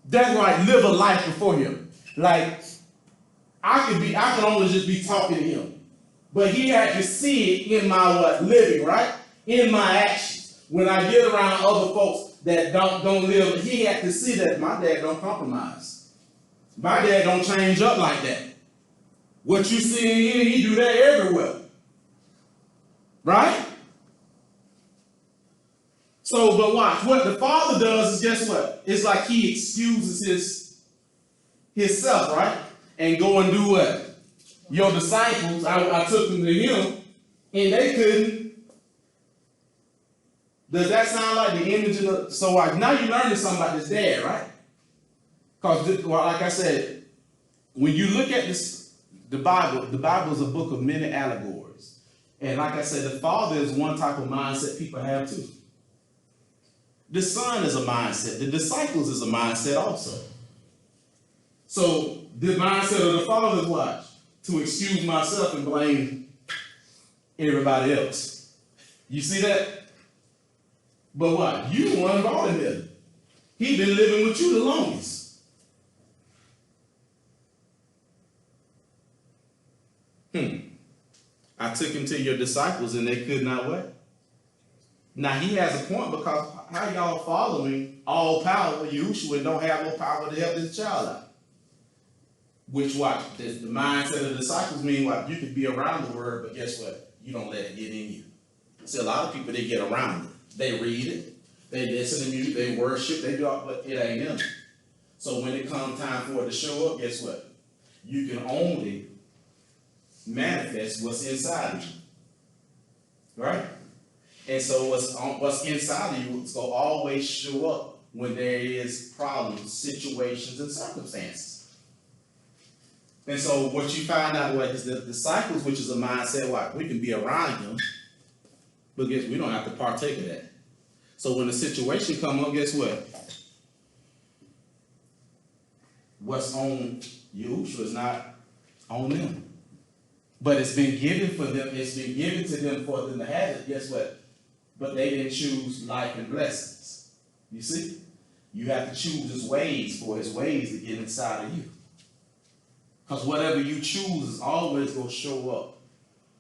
that's right, live a life before him. Like, I could only just be talking to him. But he had to see it in my living, right? In my actions. When I get around other folks that don't live, he had to see that my dad don't compromise. My dad don't change up like that. What you see in here, he do that everywhere. Right? So, but watch, what the Father does is, guess what? It's like he excuses himself, right? And go and do what? Your disciples, I took them to him, and they couldn't. Does that sound like the image of the, so now you're learning something about this dad, right? Because, like I said, when you look at this, the Bible is a book of many allegories. And like I said, the Father is one type of mindset people have too. The Son is a mindset. The disciples is a mindset also. So the mindset of the Father is what? To excuse myself and blame everybody else. You see that? But what? You the one brought him here. He been living with you the longest. I took him to your disciples and they could not wait. Now he has a point, because how y'all following all power, YAHUSHUA don't have no power to help this child out. Which what? The mindset of the disciples mean what? You could be around the word, but guess what? You don't let it get in you. See, a lot of people, they get around it. They read it, they listen to music, they worship, they do all, but it ain't in them. So when it comes time for it to show up, guess what? You can only manifest what's inside of you. Right? And so what's inside of you is going to always show up when there is problems, situations, and circumstances. And so what you find out is the disciples, which is a mindset, what? We can be around them, but guess we don't have to partake of that. So when the situation comes up, guess what? What's on Yahushua is not on them. But it's been given for them, it's been given to them for them to have it. Guess what? But they didn't choose life and blessings. You see? You have to choose his ways for his ways to get inside of you. Because whatever you choose is always going to show up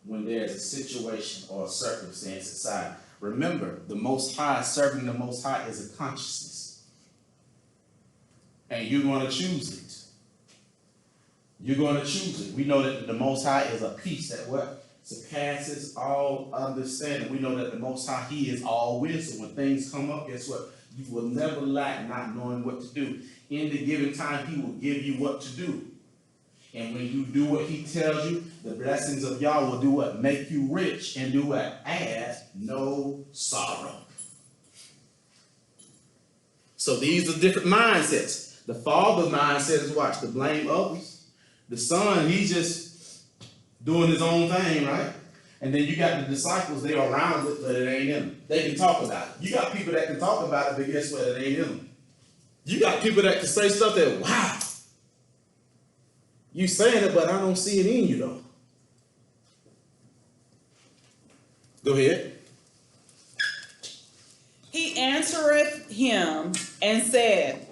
when there's a situation or a circumstance inside. Remember, the Most High, serving the Most High is a consciousness. And you're going to choose it. You're going to choose it. We know that the Most High is a peace that what? Surpasses all understanding. We know that the Most High, he is all wisdom. When things come up, guess what? You will never lack not knowing what to do. In the given time, he will give you what to do. And when you do what he tells you, the blessings of Yah will do what? Make you rich and do what? Add no sorrow. So these are different mindsets. The father mindset is what? To blame others. The son, he's just doing his own thing, right? And then you got the disciples, they are around it, but it ain't in them. They can talk about it. You got people that can talk about it, but guess what? It ain't in them. You got people that can say stuff that, wow, you saying it, but I don't see it in you though. Go ahead. He answereth him and said,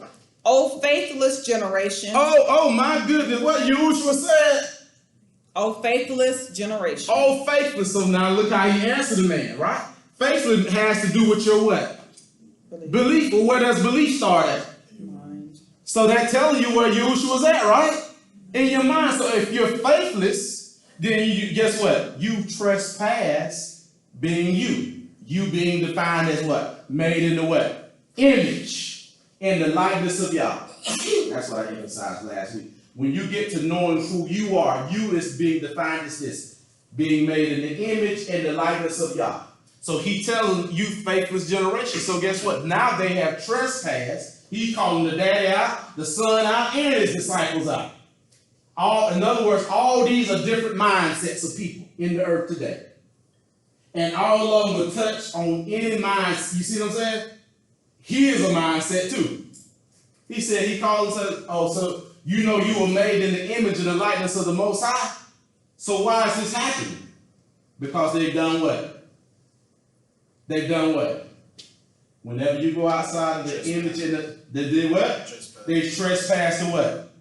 O faithless generation. Oh my goodness, what Yahushua said. O faithless generation. Oh, faithless. So now look how he answered the man, right? Faithless has to do with your what? Belief. Well, where does belief start at? Mind. So that telling you where Yahushua's at, right? In your mind. So if you're faithless, then you guess what? You trespass being you. You being defined as what? Made in the what? Image. In the likeness of Yah. That's what I emphasized last week. When you get to knowing who you are, you is being defined as this. Being made in the image and the likeness of Yah. So he telling you faithless generation. So guess what? Now they have trespassed. He's calling the daddy out, the son out, and his disciples out. In other words, all these are different mindsets of people in the earth today. And all of them will touch on any mind. You see what I'm saying? Here's a mindset too. He said, he called us, oh, so you know you were made in the image and the likeness of the Most High. So why is this happening? Because they've done what? They've done what? Whenever you go outside of the image and they did what? They trespassed the what?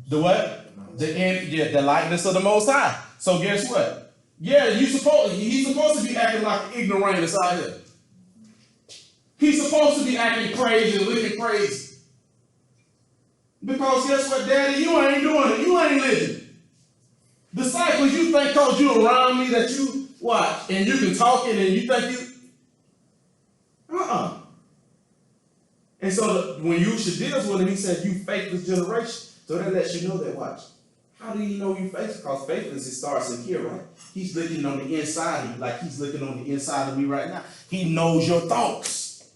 The what? The likeness of the Most High. So guess what? Yeah, he's supposed to be acting like an ignoramus out here. He's supposed to be acting crazy and looking crazy. Because guess what, Daddy? You ain't doing it. You ain't living. Disciples, you think because you around me that you what? And you can talk it and you think you And so when Yahusha deals with him, he said, you faithless generation. So that lets you know that, watch. How do you know you faithless? Because faithless, it starts in here, right? He's looking on the inside of you like he's looking on the inside of me right now. He knows your thoughts.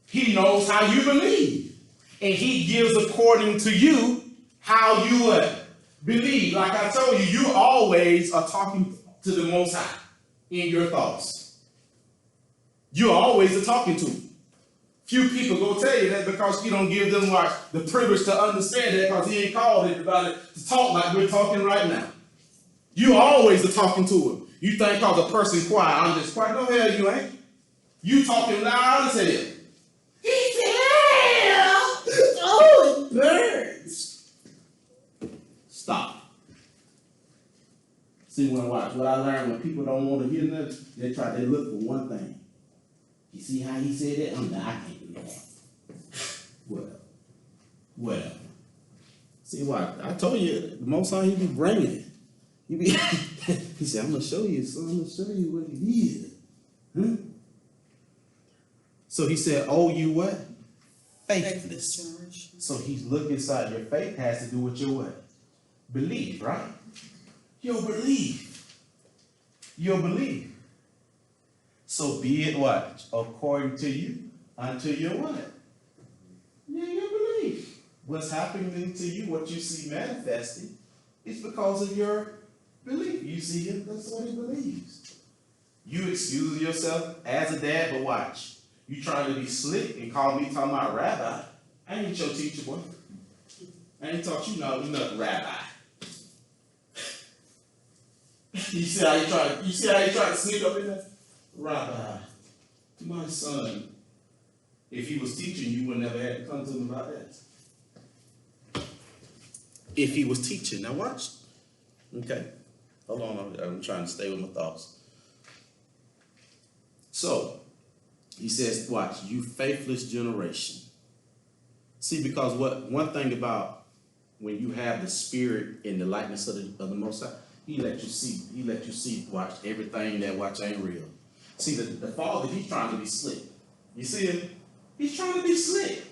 He knows how you believe. And he gives according to you how you believe. Like I told you, you always are talking to the Most High in your thoughts. You always are talking to him. Few people go tell you that because you don't give them like the privilege to understand that because he ain't called everybody to talk like we're talking right now. You always are talking to him. You think because a person quiet, I'm just quiet. No, hell you ain't. You talking loud as hell. He said, oh, it burns. Stop. See, what I learned when people don't want to hear nothing, they look for one thing. You see how he said that? I can't do that. Whatever. See what? I told you, the Most High, he be bringing it. He said, I'm going to show you, son. I'm going to show you what he is. Huh? So he said, oh, you what? Faithless. So he's looking inside. Your faith has to do with your what? Belief, right? Your belief. Your belief. So be it what? According to you, unto your what? Yeah, your belief. What's happening to you, what you see manifesting, is because of your belief. You see him, that's what he believes. You excuse yourself as a dad, but watch. You trying to be slick and call me talking about rabbi. I ain't your teacher, boy. I ain't taught you nothing, rabbi. You see how you try to sneak up in there? Rabbi, my son, if he was teaching, you would never have to come to him about that. If he was teaching, now watch. Okay, hold on, I'm trying to stay with my thoughts. So, he says, watch, you faithless generation. See, because one thing about when you have the spirit in the likeness of the Most High, he let you see, watch, everything that watch ain't real. See, the Father, he's trying to be slick. You see him? He's trying to be slick.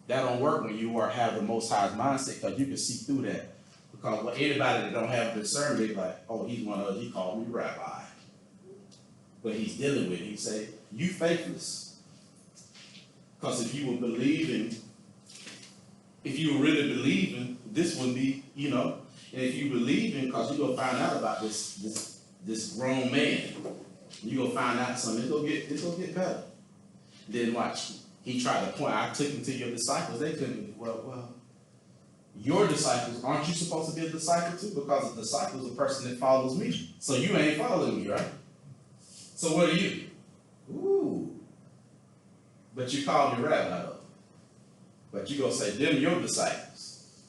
That don't work when you have the Most High's mindset, because you can see through that. Because anybody that don't have discernment, they like, oh, he's one of us, he called me rabbi. But he's dealing with it. He say, you faithless. Because if you were believing, if you were really believing, this wouldn't be, and if you believing, because you're going to find out about this grown man, you're going to find out something, it's going to get better. Then watch, he tried to point, I took him to your disciples, they couldn't, well, your disciples, aren't you supposed to be a disciple too? Because a disciple is a person that follows me. So you ain't following me, right? So what are you? Ooh. But you call me rabbi though. But you gonna say, them your disciples.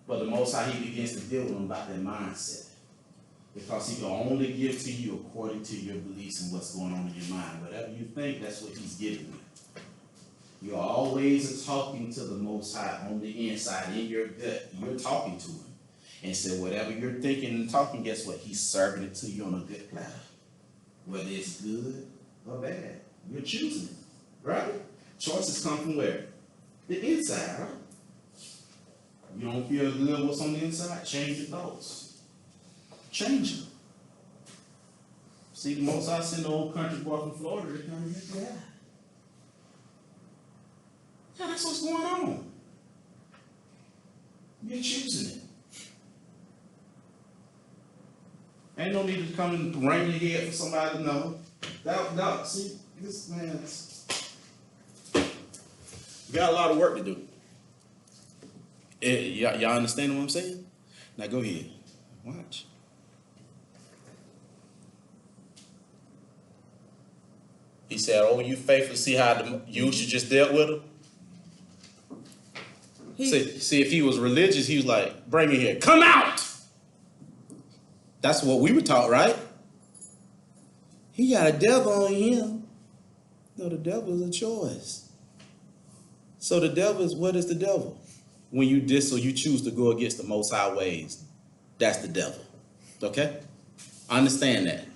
But the Most High, he begins to deal with them about their mindset. Because he can only give to you according to your beliefs and what's going on in your mind. Whatever you think, that's what he's giving you. You're always talking to the Most High on the inside, in your gut. You're talking to him. And so whatever you're thinking and talking, guess what? He's serving it to you on a good platter. Whether it's good or bad, you're choosing it, right? Choices come from where? The inside, right? You don't feel good what's on the inside? Change your thoughts. Change them. See, the Most High sent an old country boy from Florida to come and get you out. Yeah, that's what's going on. You're choosing it. Ain't no need to come and wring your head for somebody to know. No, see, this man's got a lot of work to do. Y'all understand what I'm saying? Now go ahead. Watch. He said, oh, you faithful, see how YAHUSHUA just dealt with him? See, if he was religious, he was like, bring it here. Come out! That's what we were taught, right? He got a devil on him. No, the devil is a choice. So the devil is, what is the devil? When you you choose to go against the Most High ways. That's the devil. Okay? Understand that.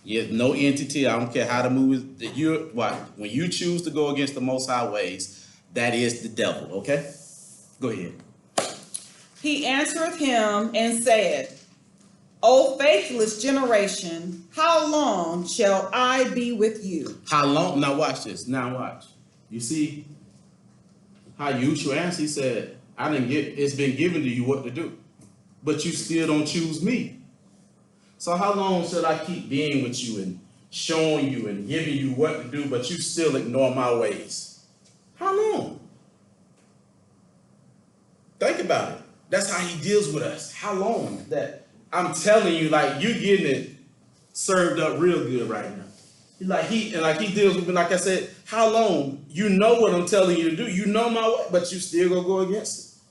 You have no entity, I don't care how the movie is, when you choose to go against the Most High ways, that is the devil, okay? Go ahead. He answereth him and said, O faithless generation, how long shall I be with you? How long? Now watch this. Now watch. You see how YAHUSHUA answered? He said, it's been given to you what to do, but you still don't choose me. So how long should I keep being with you and showing you and giving you what to do, but you still ignore my ways? How long? Think about it. That's how he deals with us. How long? That I'm telling you, like, you're getting it served up real good right now. He deals with me, like I said, how long? You know what I'm telling you to do. You know my way, but you still gonna go against it.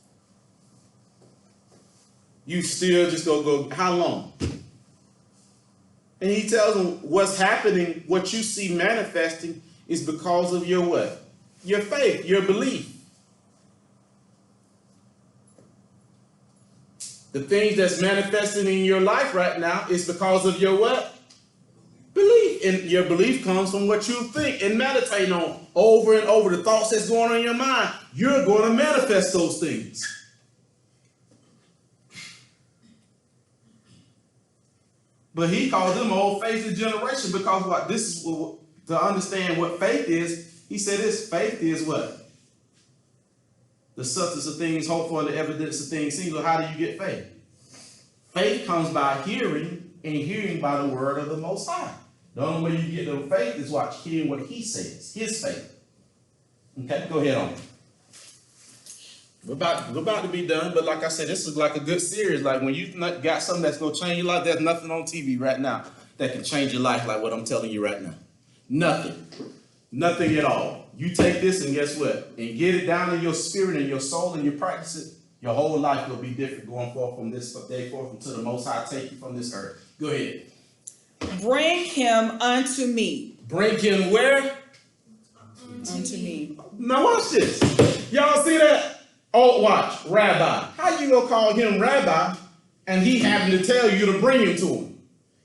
You still just gonna go, how long? And he tells them what's happening, what you see manifesting is because of your what? Your faith, your belief. The things that's manifesting in your life right now is because of your what? Belief. And your belief comes from what you think and meditate on over and over. The thoughts that's going on in your mind, you're going to manifest those things. But he calls them old faithless generation because what? This is what to understand what faith is, he said this, faith is what? The substance of things hoped for, the evidence of things seen. So how do you get faith? Faith comes by hearing, and hearing by the word of the Most High. The only way you get the faith is watch, hearing what he says, his faith. Okay, go ahead on. We're about to be done, but like I said, this is like a good series. Like when you got something that's going to change your life, there's nothing on TV right now that can change your life like what I'm telling you right now. Nothing. Nothing at all. You take this and guess what? And get it down in your spirit and your soul and you practice it, your whole life will be different going forth from this day forth until the Most High take you from this earth. Go ahead. Bring him unto me. Bring him where? Unto me. Now watch this. Y'all see that? Oh, watch. Rabbi. How you gonna call him rabbi and he happened to tell you to bring him to him?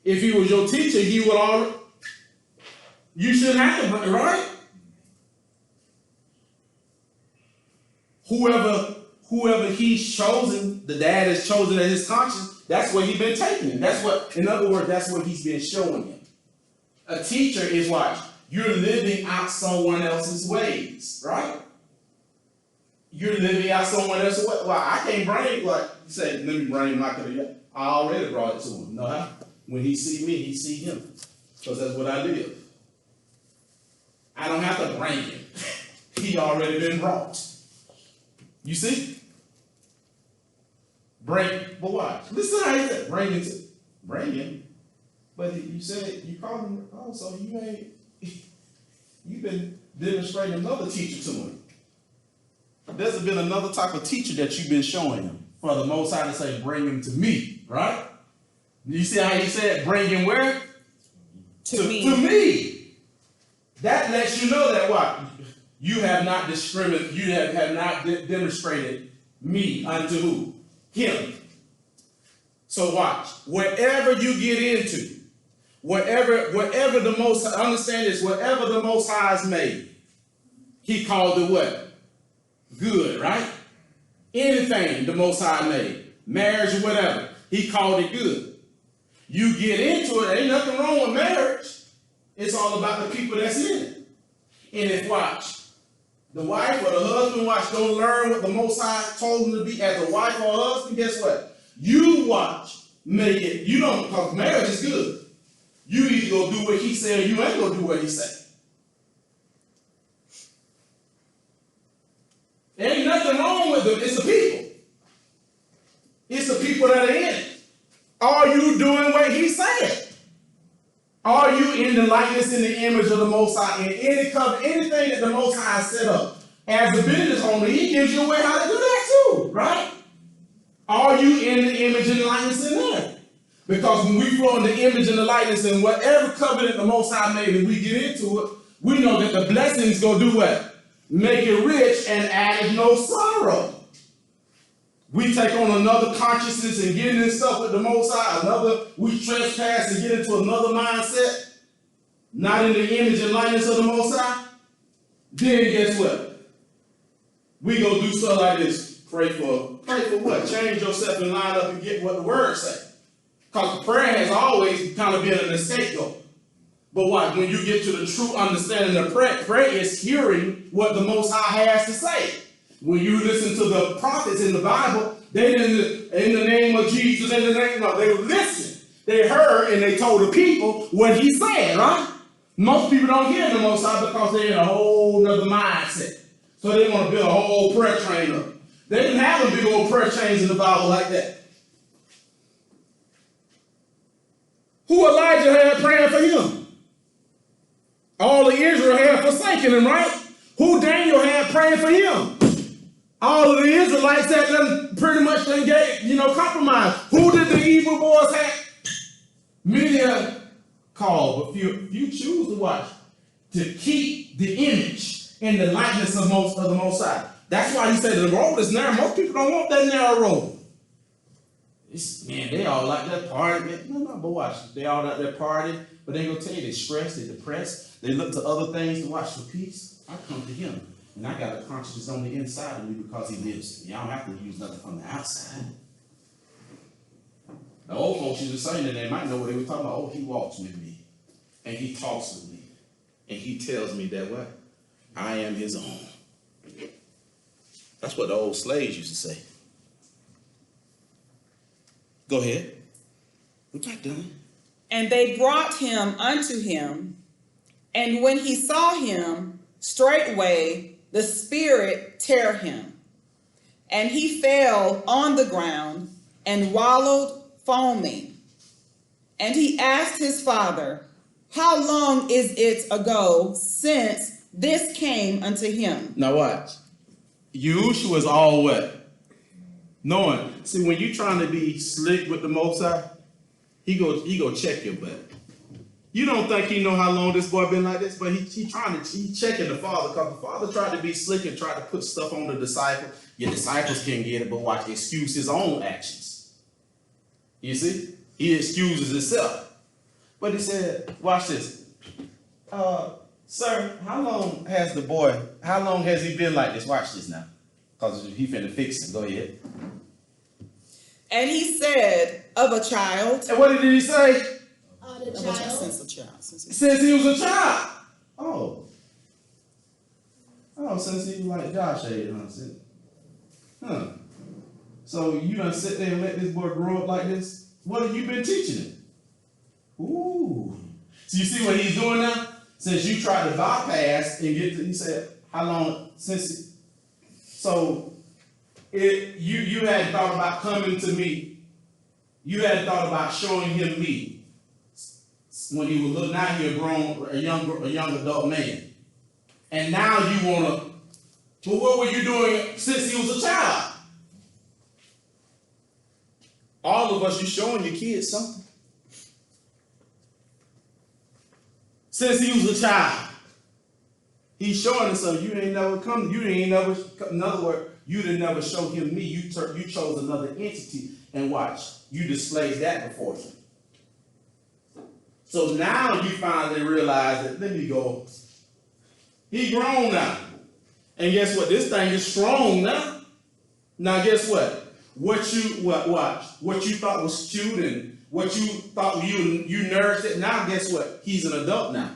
If he was your teacher, he would already. You shouldn't have to bring, right? Whoever he's chosen, the dad has chosen as his conscience, that's what he's been taking him. That's what, in other words, that's what he's been showing him. A teacher is what? You're living out someone else's ways, right? You're living out someone else's way. Well, I can't bring, like, you say, let me bring my career. I already brought it to him. No, when he see me, he see him. Because that's what I live. I don't have to bring him. He already been brought. You see? But watch. Listen how he said, bring him. But you said, you called him, oh, so you've been demonstrating another teacher to him. There's been another type of teacher that you've been showing him. For the Most High to say, bring him to me, right? You see how he said, bring him where? To me. To me. That lets you know that what? You have not demonstrated me unto who? Him. So watch. Whatever you get into, whatever the Most High, understand this, whatever the Most High has made, he called it what? Good, right? Anything the Most High made, marriage or whatever, he called it good. You get into it, ain't nothing wrong with marriage. It's all about the people that's in it. And if watch, the wife or the husband watch, don't learn what the Most High told them to be as a wife or a husband, guess what? You watch, make it, you don't, because marriage is good. You either go do what he said or you ain't gonna do what he said. There ain't nothing wrong with them. It's the people. It's the people that are in it. Are you doing what he said? Are you in the likeness and the image of the Most High? In anything that the Most High has set up as a business owner, he gives you a way how to do that too, right? Are you in the image and the likeness in there? Because when we flow in the image and the likeness and whatever covenant the Most High made and we get into it, we know that the blessings go do what? Make it rich and add no sorrow. We take on another consciousness and get into stuff with the Most High. We trespass and get into another mindset, not in the image and likeness of the Most High. Then guess what? We go do stuff like this. Pray for what? Change yourself and line up and get what the word say. Because prayer has always kind of been an scapegoat. But what? When you get to the true understanding of prayer is hearing what the Most High has to say. When you listen to the prophets in the Bible, they didn't, in the name of Jesus, they listened. They heard and they told the people what he said, right? Most people don't hear the Most High because they're in a whole nother mindset. So they want to build a whole prayer train up. They didn't have a big old prayer chains in the Bible like that. Who Elijah had praying for him? All of Israel had forsaken him, right? Who Daniel had praying for him? All of the Israelites that them pretty much they gave, compromise. Who did the evil boys have? Many are called, but few choose to watch. To keep the image and the likeness of the Most High. That's why he said the road is narrow. Most people don't want that narrow road. They all like that party. No, but watch. They all like that party, but they gonna tell you they're stressed, they're depressed. They look to other things to watch for peace. I come to him. And I got a consciousness on the inside of me because he lives in me. I don't have to use nothing from the outside. The old folks used to say that they might know what they were talking about. Oh, he walks with me. And he talks with me. and he tells me that what? I am his own. That's what the old slaves used to say. Go ahead. We're not done. And they brought him unto him, and when he saw him, straightway the spirit tear him, and he fell on the ground and wallowed foaming. And he asked his father, how long is it ago since this came unto him? Now watch. YAHUSHUA is all what? Knowing. See, when you're trying to be slick with the Most High, he go check your butt. You don't think he know how long this boy been like this, but he checking the father, because the father tried to be slick and tried to put stuff on the disciple. Your disciples can't get it, but watch, excuse his own actions. You see? He excuses himself. But he said, watch this. Sir, how long has he been like this? Watch this now. Because he finna fix it. Go ahead. And he said, of a child. And what did he say? The Since child. a child. Since he was a child. Oh, since he was like Josh age, huh? So you done sit there and let this boy grow up like this? What have you been teaching him? Ooh. So you see what he's doing now? Since you tried to bypass and get to, he said, how long since? So you had thought about coming to me. You had thought about showing him me. When he was little, now he a young adult man. And now you wanna, well, what were you doing since he was a child? All of us, you showing your kids something. Since he was a child. He's showing us something. You ain't never come, in other words, you didn't never show him me. You chose another entity, and watch, you displayed that before him. So now you finally realize that, let me go. He grown now. And guess what? This thing is strong now. Now guess what? What you thought was cute and what you thought you nourished it, now guess what? He's an adult now.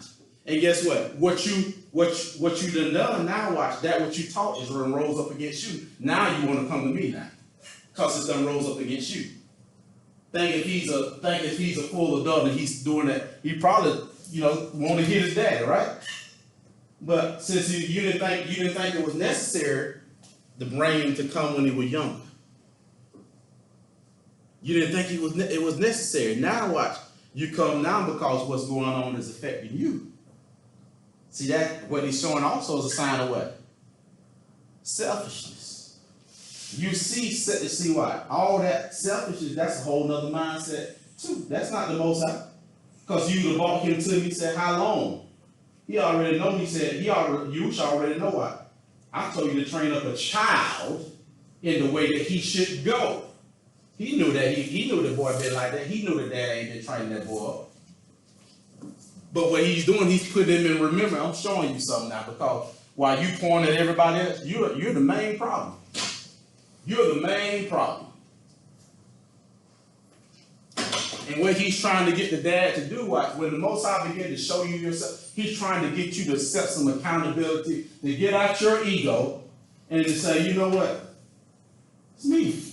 And guess what? What you done now, watch, that what you taught is done rose up against you. Now you want to come to me now. Because it's done rose up against you. Think if he's a full adult and he's doing that, he probably, want to hit his daddy, right? But since you didn't think it was necessary to bring him to come when he was younger. You didn't think it was necessary. Now watch, you come now because what's going on is affecting you. See that what he's showing also is a sign of what? Selfishness. You see why? All that selfishness, that's a whole nother mindset too. That's not the Most High. Because you would have brought him to me and said, how long? He already know, you should already know why. I told you to train up a child in the way that he should go. He knew that he knew the boy been like that. He knew that dad ain't been training that boy up. But what he's doing, he's putting him in remember. I'm showing you something now, because while you point at everybody else, you're the main problem. You're the main problem. And what he's trying to get the dad to do, when the Most High begin to show you yourself, he's trying to get you to accept some accountability, to get out your ego, and to say, you know what? It's me.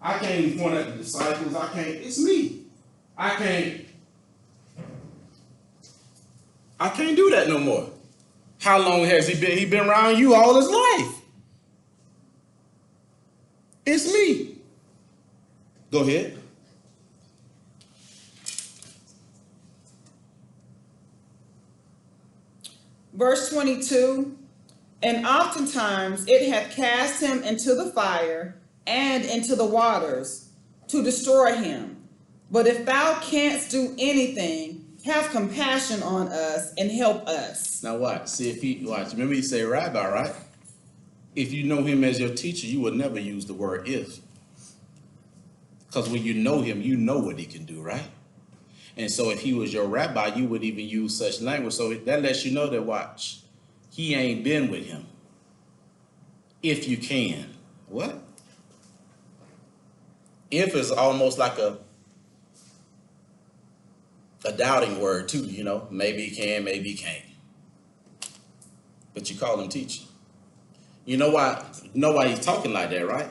I can't even point at the disciples. It's me. I can't do that no more. How long has he been? He been around you all his life. It's me. Go ahead. Verse 22, and oftentimes it hath cast him into the fire and into the waters to destroy him. But if thou canst do anything, have compassion on us and help us. Now watch. Remember he said rabbi, right? If you know him as your teacher, you would never use the word if. Because when you know him, you know what he can do, right? And so if he was your rabbi, you would even use such language. So that lets you know that, watch, he ain't been with him. If you can. What? If is almost like a doubting word too, you know. Maybe he can, maybe he can't. But you call him teacher. You know why? You know why he's talking like that, right?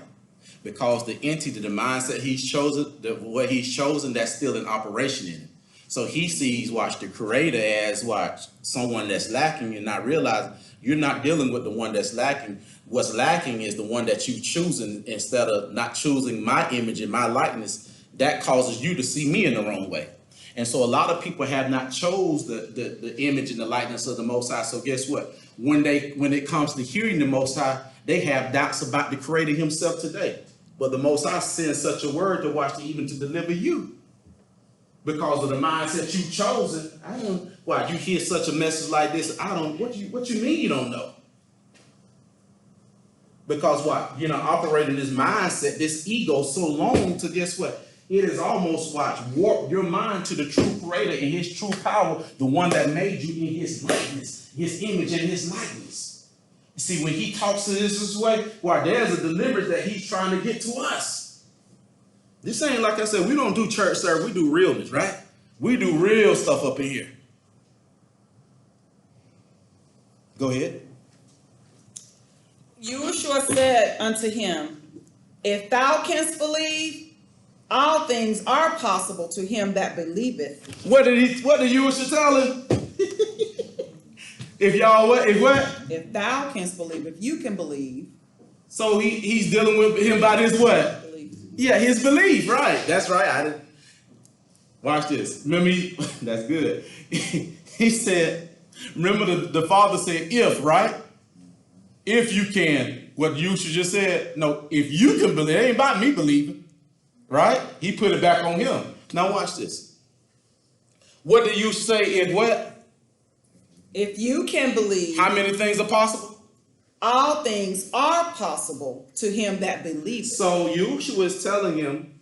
Because the entity, the mindset he's chosen, what he's chosen, that's still in operation in him. So he sees, watch, the creator as, watch, someone that's lacking and not realizing you're not dealing with the one that's lacking. What's lacking is the one that you choosing instead of not choosing my image and my likeness. That causes you to see me in the wrong way. And so a lot of people have not chose the image and the likeness of the Most High. So guess what? When it comes to hearing the Most High, they have doubts about the Creator Himself today. But the Most High sends such a word to watch, even to deliver you. Because of the mindset you've chosen, why you hear such a message like this? What you mean you don't know? Because what? Operating this mindset, this ego so long to guess what? It is almost warp your mind to the true creator and his true power, the one that made you in his likeness, his image and his likeness. See, when he talks to us this way, there's a deliverance that he's trying to get to us. This ain't, like I said, we don't do church service, we do realness, right? We do real stuff up in here. Go ahead. Yahushua said unto him, if thou canst believe, all things are possible to him that believeth. What did Yahushua tell him? If what? If thou canst believe, if you can believe. So he's dealing with him about his what? Believe. Yeah, his belief, right. That's right. Watch this. Remember, that's good. He said, remember the father said, if, right? If you can. What Yahushua just said, no, if you can believe, it ain't about me believing, right? He put it back on him. Now watch this. What did you say? If what? If you can believe. How many things are possible? All things are possible to him that believes. So Yahushua is telling him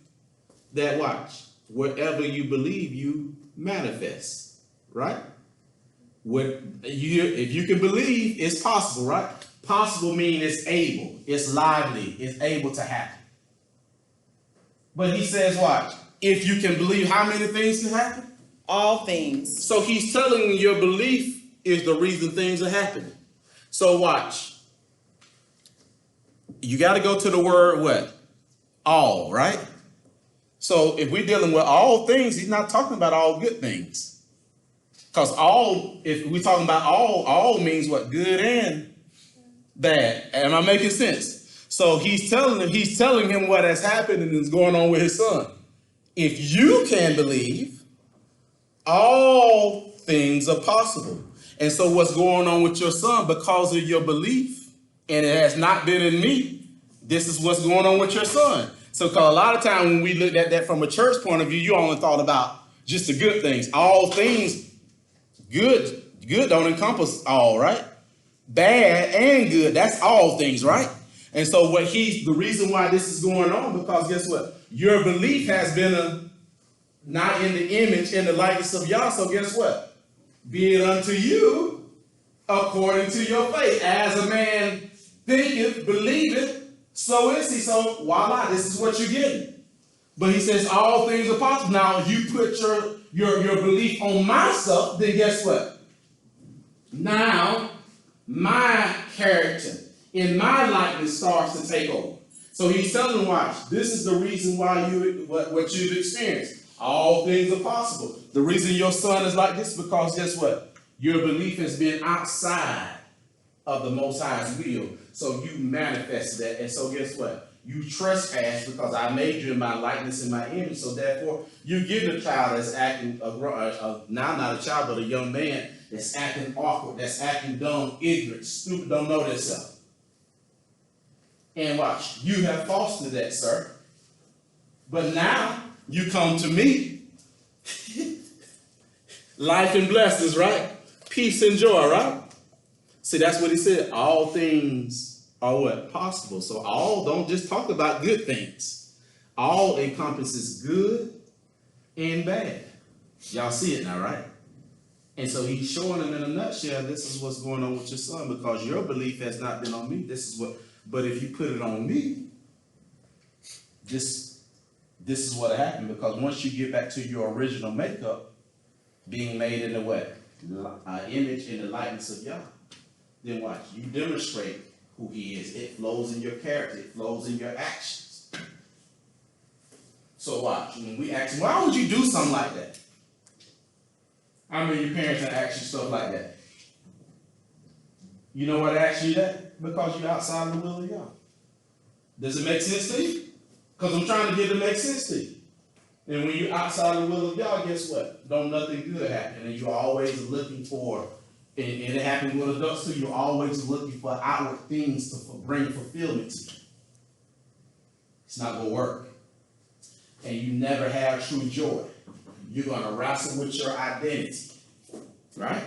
that, watch, whatever you believe, you manifest, right? If you can believe, it's possible, right? Possible means it's able, it's lively, it's able to happen. But he says, watch, if you can believe, how many things can happen? All things. So he's telling you your belief is the reason things are happening. So watch. You got to go to the word what? All, right? So if we're dealing with all things, he's not talking about all good things. Because if we're talking about all means what? Good and bad. Am I making sense? So he's telling him what has happened and is going on with his son. If you can believe, all things are possible. And so what's going on with your son, because of your belief, and it has not been in me, this is what's going on with your son. So because a lot of times when we looked at that from a church point of view, you only thought about just the good things. All things, good don't encompass all, right? Bad and good, that's all things, right? And so the reason why this is going on, because guess what? Your belief has been not in the image and the likeness of Yah, so guess what? Be it unto you according to your faith. As a man thinketh, believeth, so is he. So voila, this is what you're getting. But he says all things are possible. Now, if you put your belief on myself, then guess what? Now, my character in my likeness starts to take over. So he's telling them, watch, this is the reason why what you've experienced. All things are possible. The reason your son is like this is because guess what? Your belief has been outside of the Most High's will. So you manifest that. And so guess what? You trespass because I made you in my likeness and my image. So therefore, you get a child that's acting, now not a child, but a young man that's acting awkward, that's acting dumb, ignorant, stupid, don't know themselves. And watch, you have fostered that, sir. But now, you come to me, life and blessings, right? Peace and joy, right? See, that's what he said. All things are what? Possible. So all, don't just talk about good things. All encompasses good and bad. Y'all see it now, right? And so he's showing them in a nutshell, this is what's going on with your son, because your belief has not been on me. But if you put it on me, this is what happened, because once you get back to your original makeup, Being made in the what? Image in the likeness of Yah. Then watch, you demonstrate who he is. It flows in your character, it flows in your actions. So watch, when we ask, why would you do something like that? I mean, your parents have asked you stuff like that. You know what asked you that? Because you're outside of the will of Yah. Does it make sense to you? Because I'm trying to get it to make sense to you. And when you're outside of the will of Yah, guess what? Don't nothing good happen. And you're always looking for, and it happens with adults too, you're always looking for outward things to bring fulfillment to you. It's not going to work. And you never have true joy. You're going to wrestle with your identity. Right?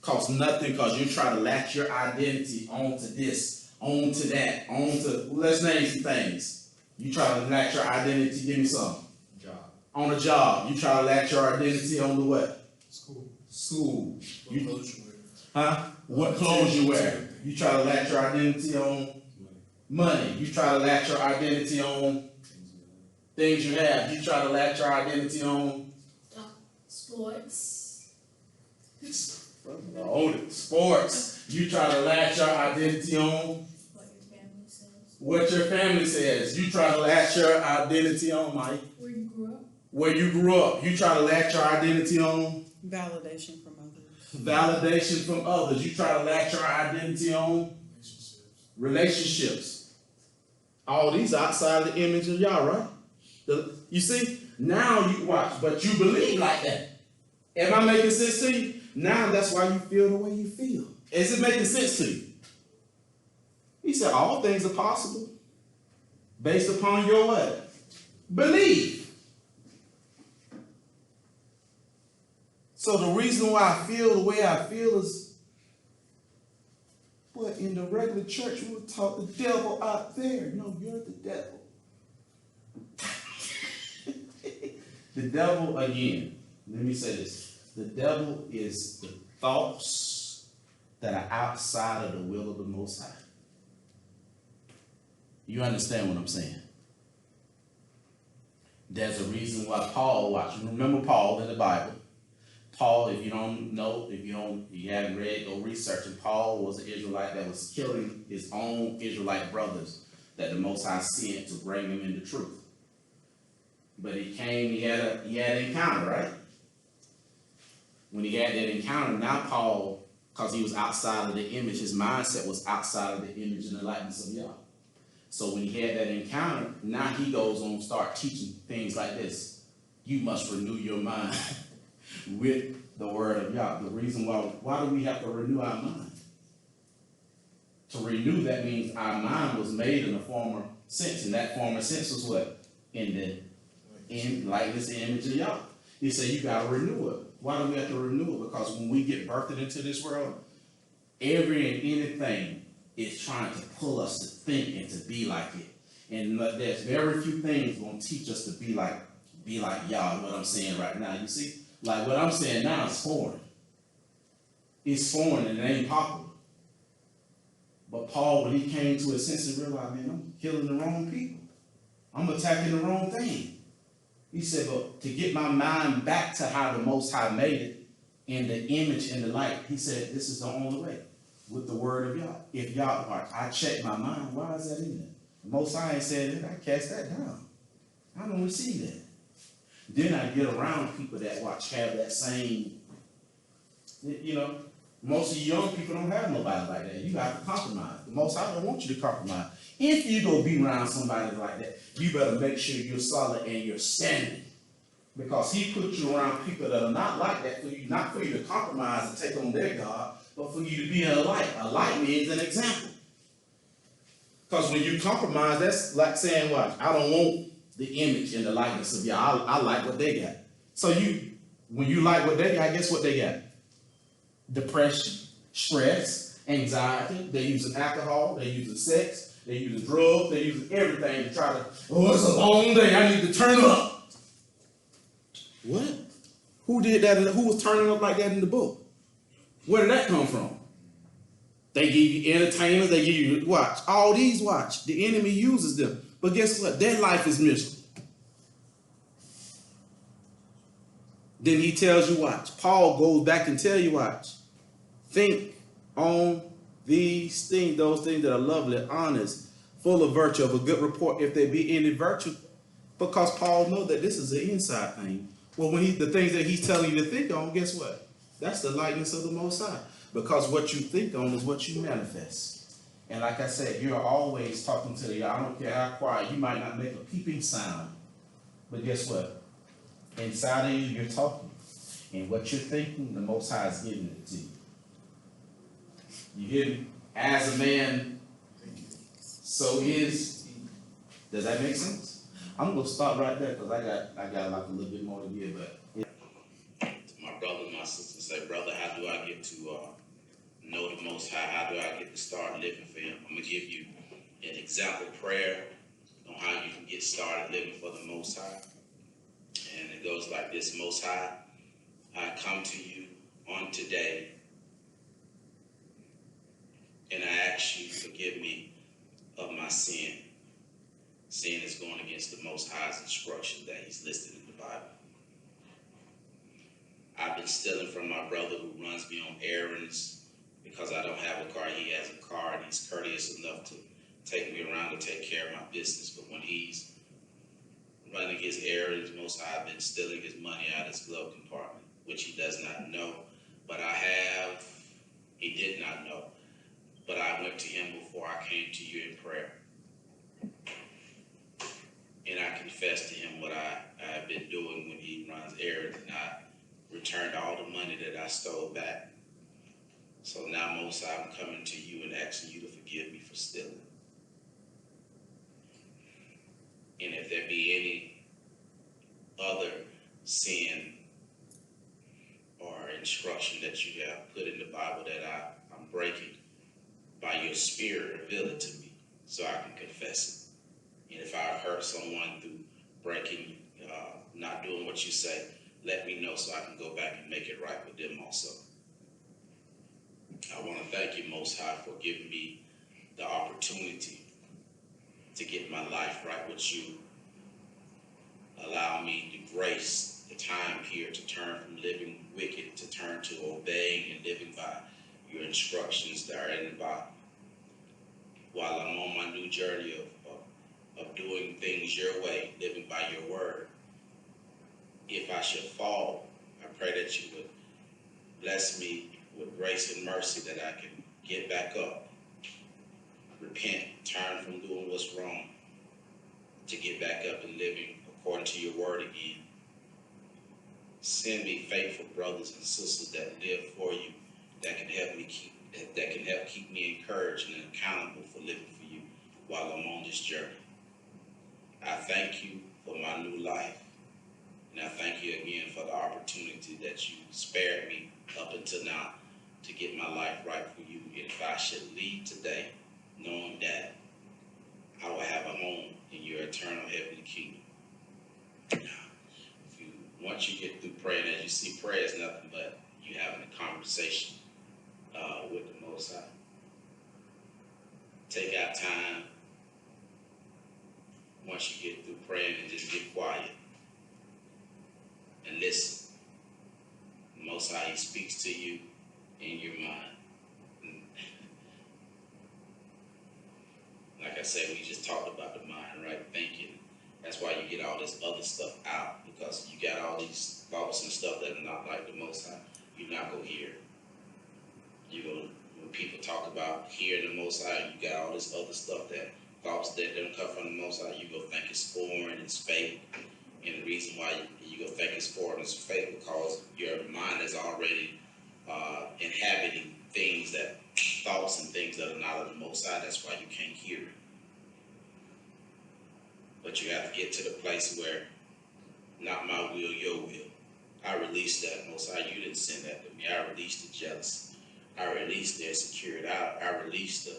Costs nothing because you try to latch your identity onto this, onto that, onto, let's name some things. You try to latch your identity, give me some. Job. On a job. You try to latch your identity on the what? School. School. What clothes you wear. Huh? What clothes you wear. You try to latch your identity on money. You try to latch your identity on things you have. You try to latch your identity on Sports. sports. You try to latch your identity on What your family says. what your family says. You try to latch your identity on, Mike, Where you grew up. where you grew up. You try to latch your identity on Validation from others. validation from others. You try to latch your identity on relationships. All these outside of the image of Yah, right? You see, now you watch, but you believe like that. Am I making sense to you? Now that's why you feel the way you feel. Is it making sense to you? He said all things are possible based upon your what? Belief. So the reason why I feel the way I feel is, but in the regular church we would talk the devil out there. No, you're the devil. The devil, again, let me say this. The devil is the thoughts that are outside of the will of the Most High. You understand what I'm saying? There's a reason why Paul, watch, remember Paul in the Bible. Paul, if you don't know, if you haven't read, go research him. Paul was an Israelite that was killing his own Israelite brothers that the Most High sent to bring them into truth. But he came, he had an encounter, right? When he had that encounter, now Paul, because he was outside of the image, his mindset was outside of the image and the likeness of Yah. So when he had that encounter, now he goes on to start teaching things like this. You must renew your mind with the word of Yah. The reason why do we have to renew our mind? To renew, that means our mind was made in a former sense, and that former sense was what? In likeness and image of Yah. He said you gotta renew it. Why do we have to renew it? Because when we get birthed into this world, every and anything is trying to pull us to think and to be like it. And there's very few things gonna teach us to be like Yah, what I'm saying right now. You see? Like what I'm saying now is foreign. It's foreign and it ain't popular. But Paul, when he came to his senses, realized, man, I'm killing the wrong people. I'm attacking the wrong thing. He said, but to get my mind back to how the Most High made it, in the image and the light, he said, this is the only way, with the word of Yah. If Yah, I check my mind, why is that in there? The Most High ain't said it, I cast that down. I don't receive that. Then I get around people that have that same, most of you young people don't have nobody like that. You have to compromise. The Most High don't want you to compromise. If you go be around somebody like that, you better make sure you're solid and you're standing. Because he put you around people that are not like that for you, not for you to compromise and take on their God, but for you to be a light. A light means an example. Because when you compromise, that's like saying, what? I don't want the image and the likeness of Yah. I like what they got. So when you like what they got, guess what they got? Depression, stress, anxiety. They're using alcohol, they're using sex, they're using drugs, they're using everything to try to, it's a long day, I need to turn up. What? Who did that? Who was turning up like that in the book? Where did that come from? They give you entertainers, they give you, watch. All these, watch. The enemy uses them. But guess what? Their life is miserable. Then he tells you, watch. Paul goes back and tell you, watch. Think on these things, those things that are lovely, honest, full of virtue, of a good report, if there be any virtue. Because Paul knows that this is an inside thing. Well, when the things that he's telling you to think on, guess what? That's the likeness of the Most High. Because what you think on is what you manifest. And like I said, you're always talking to you. I don't care how quiet, you might not make a peeping sound. But guess what? Inside of you, you're talking. And what you're thinking, the Most High is giving it to you. You hear me? As a man, so is. Does that make sense? I'm gonna stop right there because I got like a little bit more to give, but To my brother, my sister, say, brother, how do I get to know the Most High? How do I get to start living for Him? I'm gonna give you an example prayer on how you can get started living for the Most High, and it goes like this: Most High, I come to you on today, and I ask you to forgive me of my sin. Sin is going against the Most High's instructions that He's listed in the Bible. I've been stealing from my brother who runs me on errands because I don't have a car. He has a car and he's courteous enough to take me around to take care of my business. But when he's running his errands, Most High, I've been stealing his money out of his glove compartment, which he does not know. But he did not know. But I went to him before I came to you in prayer. And I confessed to him what I have been doing when he runs errands, and I returned all the money that I stole back. So now, Most High, I'm coming to you and asking you to forgive me for stealing. And if there be any other sin or instruction that you have put in the Bible that I'm breaking, by your Spirit, reveal it to me so I can confess it. And if I've hurt someone through breaking, not doing what you say, let me know so I can go back and make it right with them also. I want to thank you, Most High, for giving me the opportunity to get my life right with you. Allow me the grace, the time here to turn from living wicked to turn to obeying and living by your instructions that are in the Bible. While I'm on my new journey of doing things your way, living by your word, if I should fall, I pray that you would bless me with grace and mercy that I can get back up, repent, turn from doing what's wrong, to get back up and living according to your word again. Send me faithful brothers and sisters that live for you, that can help keep me encouraged and accountable for living for you while I'm on this journey. I thank you for my new life, and I thank you again for the opportunity that you spared me up until now to get my life right for you. And if I should leave today, knowing that I will have a home in your eternal heavenly kingdom. Now, once you get through praying, as you see, prayer is nothing but you having a conversation with the Most High. Take out time once you get through praying and just get quiet and listen. The Most High, He speaks to you in your mind. Like I said, we just talked about the mind, right? Thinking. That's why you get all this other stuff out, because you got all these thoughts and stuff that are not like the Most High. You're not going to hear it. When people talk about hearing the Most High, you got all this other stuff, that thoughts that don't come from the Most High, you go think it's foreign, it's fake. And the reason why you go think it's foreign, it's fake, because your mind is already inhabiting thoughts and things that are not of the Most High. That's why you can't hear it. But you have to get to the place where, not my will, your will. I release that, Most High. You didn't send that to me. I released the jealousy. I released the insecurity. I released the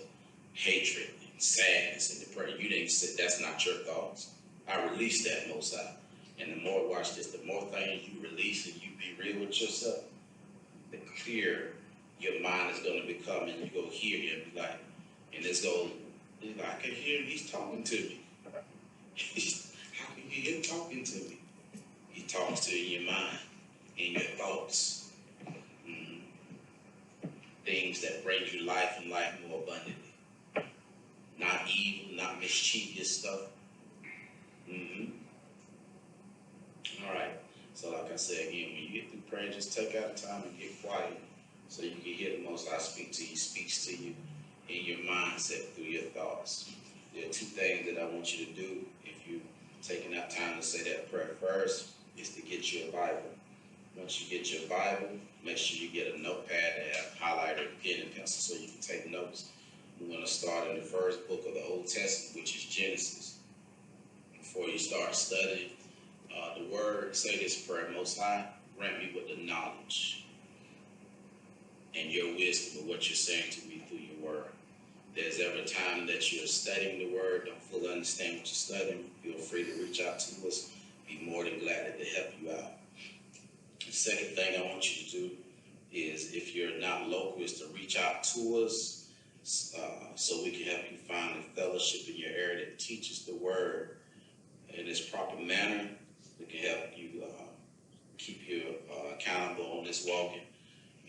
hatred and sadness and depression. You didn't say that's not your thoughts. I released that, Most High. And the more, watch this, the more things you release and you be real with yourself, the clearer your mind is going to become, and you go hear Him, like, and it's going, like, I can hear Him. He's talking to me. How can you hear Him talking to me? He talks to you in your mind. in your thoughts. Things that bring you life and life more abundantly. Not evil, not mischievous stuff. All right. So like I said again, when you get through praying, just take out time and get quiet so you can hear the Most High speak to you, speaks to you in your mindset through your thoughts. There are two things that I want you to do if you're taking out time to say that prayer. First is to get you a Bible. Once you get your Bible, make sure you get a notepad that have highlighter, pen, and pencil so you can take notes. We're going to start in the first book of the Old Testament, which is Genesis. Before you start studying the word, say this prayer: Most High, grant me with the knowledge and your wisdom of what you're saying to me through your word. There's every time that you're studying the word, don't fully understand what you're studying, feel free to reach out to us. Be more than glad to help you out. The second thing I want you to do is, if you're not local, is to reach out to us so we can help you find a fellowship in your area that teaches the word in its proper manner. We can help you keep you accountable on this walking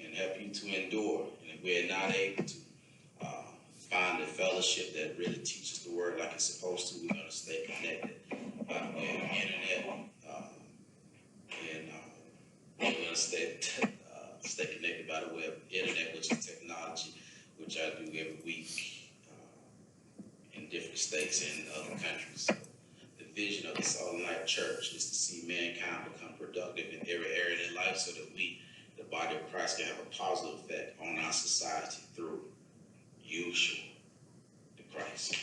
and help you to endure. And if we're not able to find a fellowship that really teaches the word like it's supposed to, we're going to stay connected by the way of the internet. And we're going to stay connected by the way of the internet, which is technology, which I do every week in different states and other countries. The vision of the Salt and Light Church is to see mankind become productive in every area of their life so that we, the body of Christ, can have a positive effect on our society through YAHUSHUA the Christ.